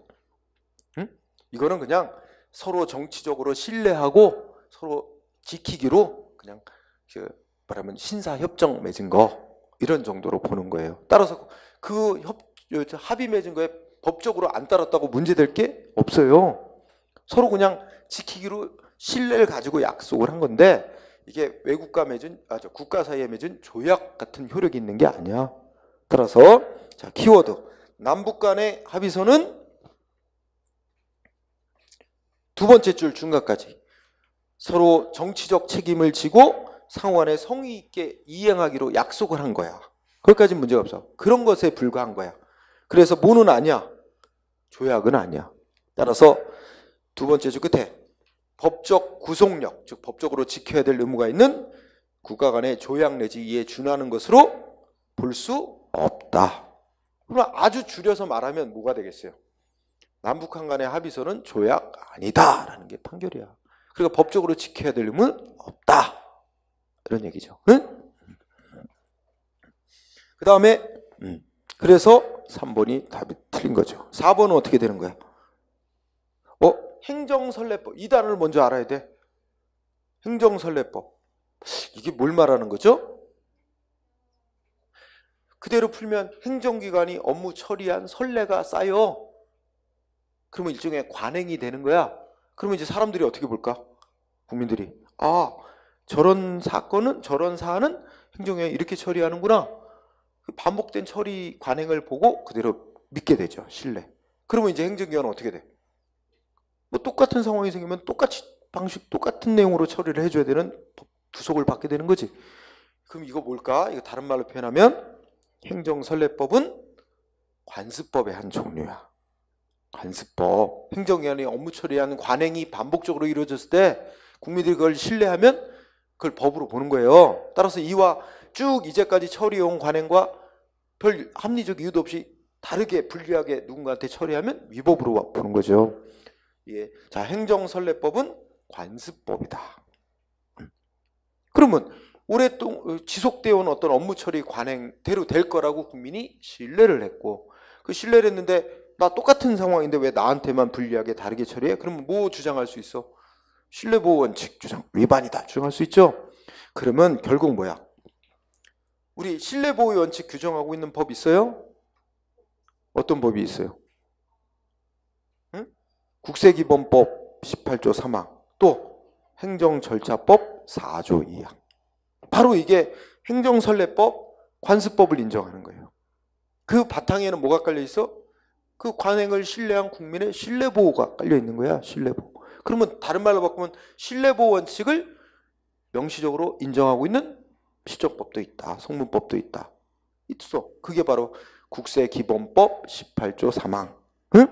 응? 이거는 그냥 서로 정치적으로 신뢰하고 서로 지키기로 그냥 말하면 신사협정 맺은 거 이런 정도로 보는 거예요. 따라서 그 합의 맺은 거에 법적으로 안 따랐다고 문제될 게 없어요. 서로 그냥 지키기로 신뢰를 가지고 약속을 한 건데 이게 외국과 맺은 국가 사이에 맺은 조약 같은 효력이 있는 게 아니야. 따라서 자, 키워드 남북 간의 합의서는 두 번째 줄 중간까지 서로 정치적 책임을 지고 상호간에 성의 있게 이행하기로 약속을 한 거야. 거기까지는 문제가 없어. 그런 것에 불과한 거야. 그래서 뭐는 아니야? 조약은 아니야. 따라서 두 번째 줄 끝에 법적 구속력, 즉 법적으로 지켜야 될 의무가 있는 국가 간의 조약 내지 이에 준하는 것으로 볼 수 없다. 그럼 아주 줄여서 말하면 뭐가 되겠어요? 남북한 간의 합의서는 조약 아니다라는 게 판결이야. 그러니까 법적으로 지켜야 될 의무는 없다. 이런 얘기죠. 응? 그 다음에 그래서 3번이 답이 틀린 거죠. 4번은 어떻게 되는 거야? 행정선례법. 이 단어를 먼저 알아야 돼. 행정선례법. 이게 뭘 말하는 거죠? 그대로 풀면 행정기관이 업무 처리한 선례가 쌓여. 그러면 일종의 관행이 되는 거야. 그러면 이제 사람들이 어떻게 볼까? 국민들이. 아, 저런 사건은, 저런 사안은 행정위가 이렇게 처리하는구나. 반복된 처리 관행을 보고 그대로 믿게 되죠. 신뢰. 그러면 이제 행정기관은 어떻게 돼? 뭐 똑같은 상황이 생기면 똑같이 방식, 똑같은 내용으로 처리를 해줘야 되는 구속을 받게 되는 거지. 그럼 이거 뭘까? 이거 다른 말로 표현하면 행정선례법은 관습법의 한 종류야. 관습법. 행정기관이 업무 처리하는 관행이 반복적으로 이루어졌을 때 국민들이 그걸 신뢰하면 그걸 법으로 보는 거예요. 따라서 이와 쭉 이제까지 처리해온 관행과 별 합리적 이유도 없이 다르게 불리하게 누군가한테 처리하면 위법으로 보는 거죠. 예. 자, 행정선례법은 관습법이다. 그러면 오랫동안 지속되어 온 어떤 업무 처리 관행대로 될 거라고 국민이 신뢰를 했고 그 신뢰를 했는데 나 똑같은 상황인데 왜 나한테만 불리하게 다르게 처리해? 그러면 뭐 주장할 수 있어? 신뢰보호 원칙 주장 위반이다 주장할 수 있죠. 그러면 결국 뭐야? 우리 신뢰보호 원칙 규정하고 있는 법 있어요? 어떤 법이 있어요? 응? 국세기본법 18조 3항 또 행정절차법 4조 2항. 바로 이게 행정선례법, 관습법을 인정하는 거예요. 그 바탕에는 뭐가 깔려 있어? 그 관행을 신뢰한 국민의 신뢰보호가 깔려 있는 거야. 신뢰보호. 그러면 다른 말로 바꾸면 신뢰보호 원칙을 명시적으로 인정하고 있는 시정법도 있다. 성문법도 있다. 있어. 그게 바로 국세기본법 18조 3항, 응?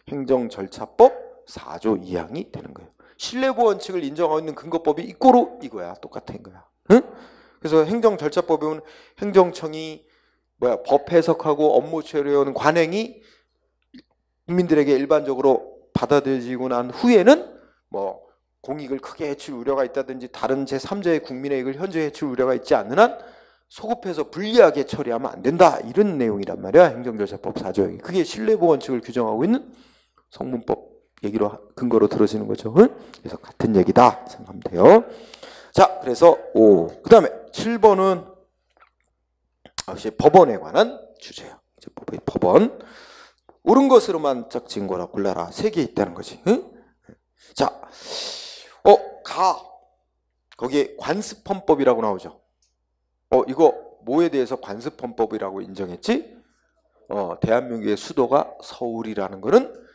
행정절차법 4조 2항이 되는 거예요. 신뢰보호 원칙을 인정하고 있는 근거법이 이꼬로 이거야. 똑같은 거야. 응? 그래서 행정절차법에 보면 행정청이 법 해석하고 업무 처리하는 관행이 국민들에게 일반적으로 받아들여지고 난 후에는 뭐 공익을 크게 해칠 우려가 있다든지 다른 제3자의 국민의 이익을 현저히 해칠 우려가 있지 않는 한 소급해서 불리하게 처리하면 안 된다. 이런 내용이란 말이야. 행정절차법 4조항이. 그게 신뢰보호 원칙을 규정하고 있는 성문법 얘기로 근거로 들어지는 거죠. 그래서 같은 얘기다 생각하면 돼요. 자, 그래서 그 다음에 7번은 역시 법원에 관한 주제예요. 이제 법원. 옳은 것으로만 짝 증거라 골라라. 3개 있다는 거지. 응? 자, 거기에 관습헌법이라고 나오죠. 이거 뭐에 대해서 관습헌법이라고 인정했지? 대한민국의 수도가 서울이라는 거는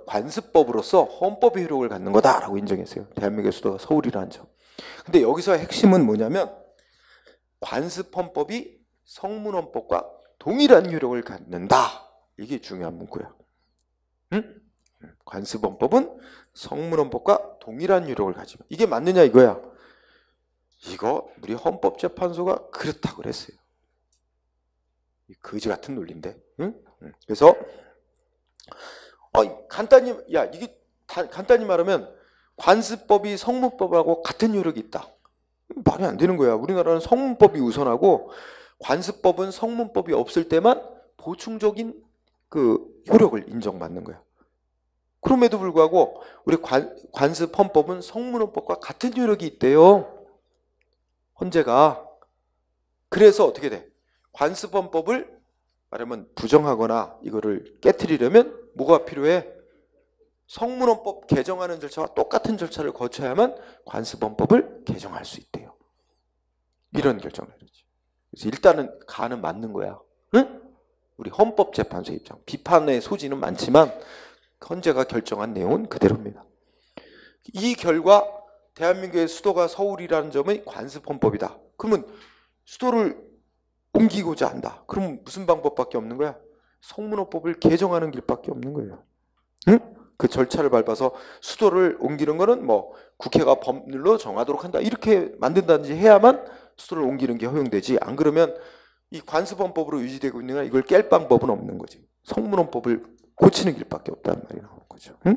관습법으로서 헌법의 효력을 갖는 거다라고 인정했어요. 대한민국의 수도가 서울이라는 점. 근데 여기서 핵심은 뭐냐면 관습헌법이 성문헌법과 동일한 효력을 갖는다. 이게 중요한 문구야. 응? 관습헌법은 성문헌법과 동일한 효력을 가지고 이게 맞느냐 이거야. 이거 우리 헌법재판소가 그렇다고 그랬어요. 거지 같은 논리인데. 응? 그래서 간단히 간단히 말하면 관습법이 성문법하고 같은 효력이 있다. 말이 안 되는 거야. 우리나라는 성문법이 우선하고 관습법은 성문법이 없을 때만 보충적인 그 효력을 인정받는 거야. 그럼에도 불구하고 우리 관습헌법은 성문헌법과 같은 효력이 있대요. 헌재가. 그래서 어떻게 돼? 관습헌법을 말하면 부정하거나 이거를 깨트리려면 뭐가 필요해? 성문헌법 개정하는 절차와 똑같은 절차를 거쳐야만 관습헌법을 개정할 수 있대요. 이런 결정을 내렸지. 그래서 일단은 가는 맞는 거야. 응? 우리 헌법재판소 입장. 비판의 소지는 많지만 헌재가 결정한 내용은 그대로입니다. 이 결과 대한민국의 수도가 서울이라는 점이 관습헌법이다. 그러면 수도를 옮기고자 한다. 그럼 무슨 방법밖에 없는 거야? 성문헌법을 개정하는 길밖에 없는 거예요. 응? 그 절차를 밟아서 수도를 옮기는 거는 뭐 국회가 법률로 정하도록 한다. 이렇게 만든다든지 해야만 수도를 옮기는 게 허용되지. 안 그러면 이 관습헌법으로 유지되고 있는 건 이걸 깰 방법은 없는 거지. 성문헌법을 고치는 길밖에 없다는 말이 나오는 거죠. 응?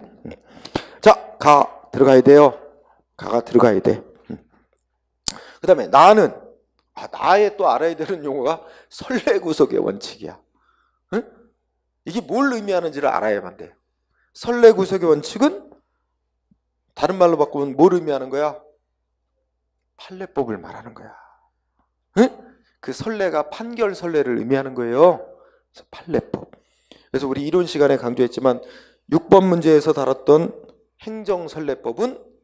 자, 가 들어가야 돼요. 가가 들어가야 돼. 그 다음에 나는 나의 또 알아야 되는 용어가 선례구속의 원칙이야. 응? 이게 뭘 의미하는지를 알아야만 돼요. 선례구속의 원칙은 다른 말로 바꾸면 뭘 의미하는 거야? 판례법을 말하는 거야. 응? 그 선례가 판결 선례를 의미하는 거예요. 그래서 판례법. 그래서 우리 이론 시간에 강조했지만 6번 문제에서 다뤘던 행정선례법은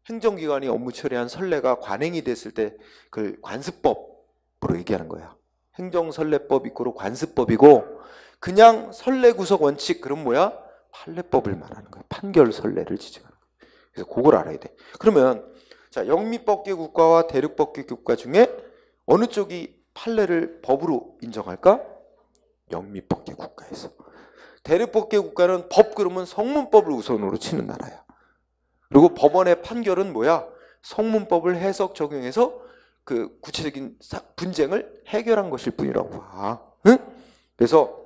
행정기관이 업무 처리한 선례가 관행이 됐을 때 그걸 관습법으로 얘기하는 거야. 행정선례법 이꼬로 관습법이고 그냥 선례구속 원칙 그럼 뭐야? 판례법을 말하는 거야. 판결 선례를 지정하는 거야. 그래서 그걸 알아야 돼. 그러면 자, 영미법계 국가와 대륙법계 국가 중에 어느 쪽이 판례를 법으로 인정할까? 영미법계 국가에서. 대륙법계 국가는 법 그러면 성문법을 우선으로 치는 나라야. 그리고 법원의 판결은 뭐야? 성문법을 해석 적용해서 그 구체적인 분쟁을 해결한 것일 뿐이라고 봐. 응? 그래서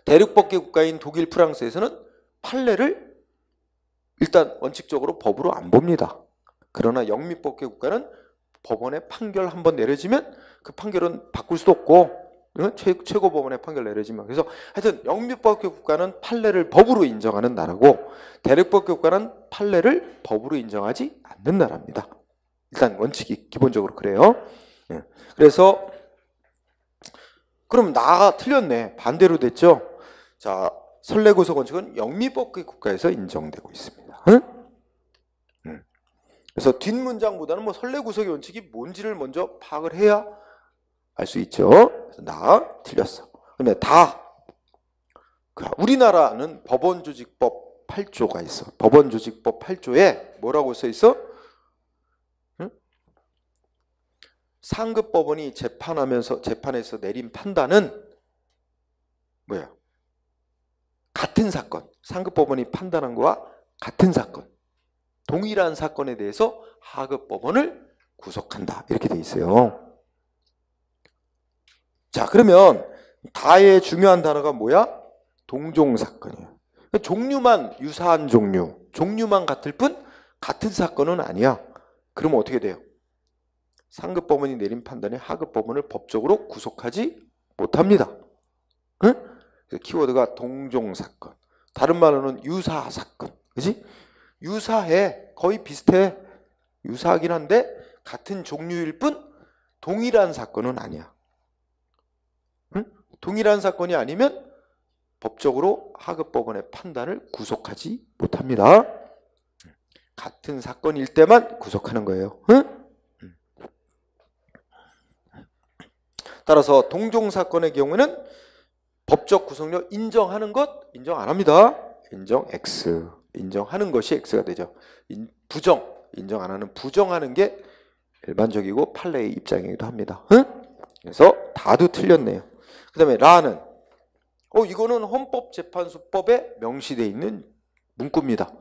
대륙법계 국가인 독일, 프랑스에서는 판례를 일단 원칙적으로 법으로 안 봅니다. 그러나 영미법계 국가는 법원의 판결 한번 내려지면 그 판결은 바꿀 수도 없고 최고법원의 판결 내려지면 그래서 하여튼 영미법계 국가는 판례를 법으로 인정하는 나라고 대륙법계 국가는 판례를 법으로 인정하지 않는 나라입니다. 일단 원칙이 기본적으로 그래요. 그래서 그럼 나가 틀렸네. 반대로 됐죠. 자, 선례구속 원칙은 영미법계 국가에서 인정되고 있습니다. 그래서 뒷문장보다는 뭐 선례구속의 원칙이 뭔지를 먼저 파악을 해야 알 수 있죠. 그래서 나 틀렸어. 그런데 우리나라는 법원조직법 8조가 있어. 법원조직법 8조에 뭐라고 써 있어? 상급법원이 재판에서 내린 판단은 뭐야? 같은 사건, 상급법원이 판단한 거와 같은 사건, 동일한 사건에 대해서 하급법원을 구속한다. 이렇게 돼 있어요. 자, 그러면 다의 중요한 단어가 뭐야? 동종사건이에요. 종류만 유사한 종류만 같을 뿐 같은 사건은 아니야. 그러면 어떻게 돼요? 상급법원이 내린 판단에 하급법원을 법적으로 구속하지 못합니다. 응? 그래서 키워드가 동종사건. 다른 말로는 유사사건. 그지? 유사해. 거의 비슷해. 유사하긴 한데 같은 종류일 뿐 동일한 사건은 아니야. 응? 동일한 사건이 아니면 법적으로 하급법원의 판단을 구속하지 못합니다. 같은 사건일 때만 구속하는 거예요. 응? 따라서 동종 사건의 경우에는 법적 구속력 인정하는 것 인정 안 합니다. 인정 X. 인정하는 것이 X가 되죠. 부정 인정 안 하는 부정하는 게 일반적이고 판례의 입장이기도 합니다. 응? 그래서 다도 틀렸네요. 그 다음에 라는 이거는 헌법재판소법에 명시되어 있는 문구입니다.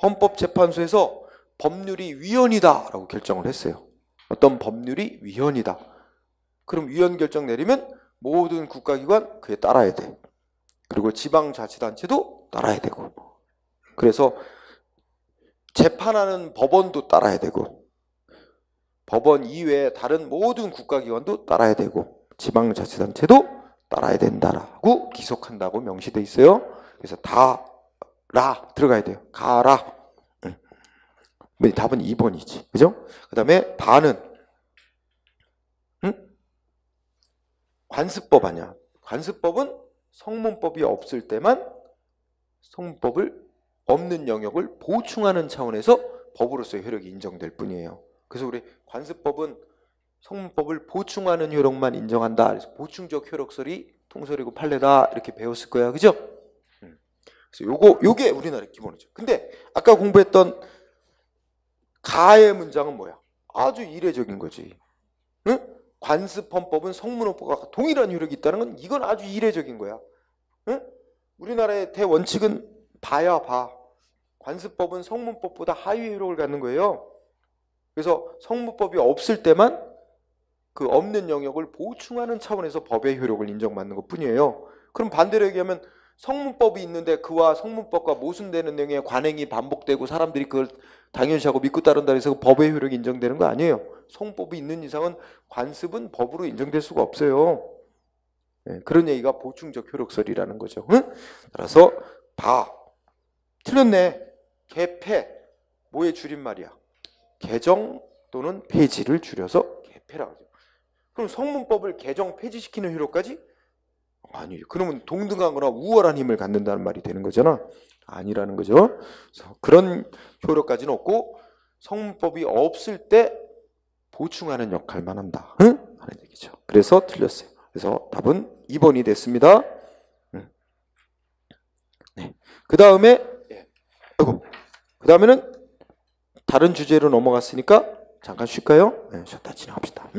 헌법재판소에서 법률이 위헌이다 라고 결정을 했어요. 어떤 법률이 위헌이다. 그럼 위헌 결정 내리면 모든 국가기관 그에 따라야 돼. 그리고 지방자치단체도 따라야 되고. 그래서 재판하는 법원도 따라야 되고 법원 이외에 다른 모든 국가기관도 따라야 되고 지방자치단체도 따라야 된다라고 기속한다고 명시돼 있어요. 그래서 라 들어가야 돼요. 가라. 답은 2번이지. 그죠? 그 다음에 바는 관습법 아니야. 관습법은 성문법이 없을 때만 성문법을 없는 영역을 보충하는 차원에서 법으로서의 효력이 인정될 뿐이에요. 그래서 우리 관습법은 성문법을 보충하는 효력만 인정한다. 그래서 보충적 효력설이 통설이고 판례다 이렇게 배웠을 거야. 그죠? 그래서 요게 우리나라의 기본이죠. 근데 아까 공부했던 가의 문장은 뭐야? 아주 이례적인 거지. 응? 관습헌법은 성문헌법과 동일한 효력이 있다는 건 이건 아주 이례적인 거야. 응? 우리나라의 대원칙은 바야 바. 관습법은 성문법보다 하위 효력을 갖는 거예요. 그래서 성문법이 없을 때만 그 없는 영역을 보충하는 차원에서 법의 효력을 인정받는 것 뿐이에요. 그럼 반대로 얘기하면 성문법이 있는데 그와 성문법과 모순되는 내용의 관행이 반복되고 사람들이 그걸 당연시하고 믿고 따른다 해서 법의 효력이 인정되는 거 아니에요. 성문법이 있는 이상은 관습은 법으로 인정될 수가 없어요. 그런 얘기가 보충적 효력설이라는 거죠. 응? 따라서 틀렸네. 개폐 뭐의 줄임말이야? 개정 또는 폐지를 줄여서 개폐라고 하죠. 그럼 성문법을 개정 폐지시키는 효력까지? 아니, 그러면 동등한 거나 우월한 힘을 갖는다는 말이 되는 거잖아. 아니라는 거죠. 그래서 그런 효력까지는 없고 성문법이 없을 때 보충하는 역할만 한다. 응? 하는 얘기죠. 그래서 틀렸어요. 그래서 답은 2번이 됐습니다. 네. 그 다음에 그 다음에는 다른 주제로 넘어갔으니까 잠깐 쉴까요? 네, 쉬었다 진행합시다.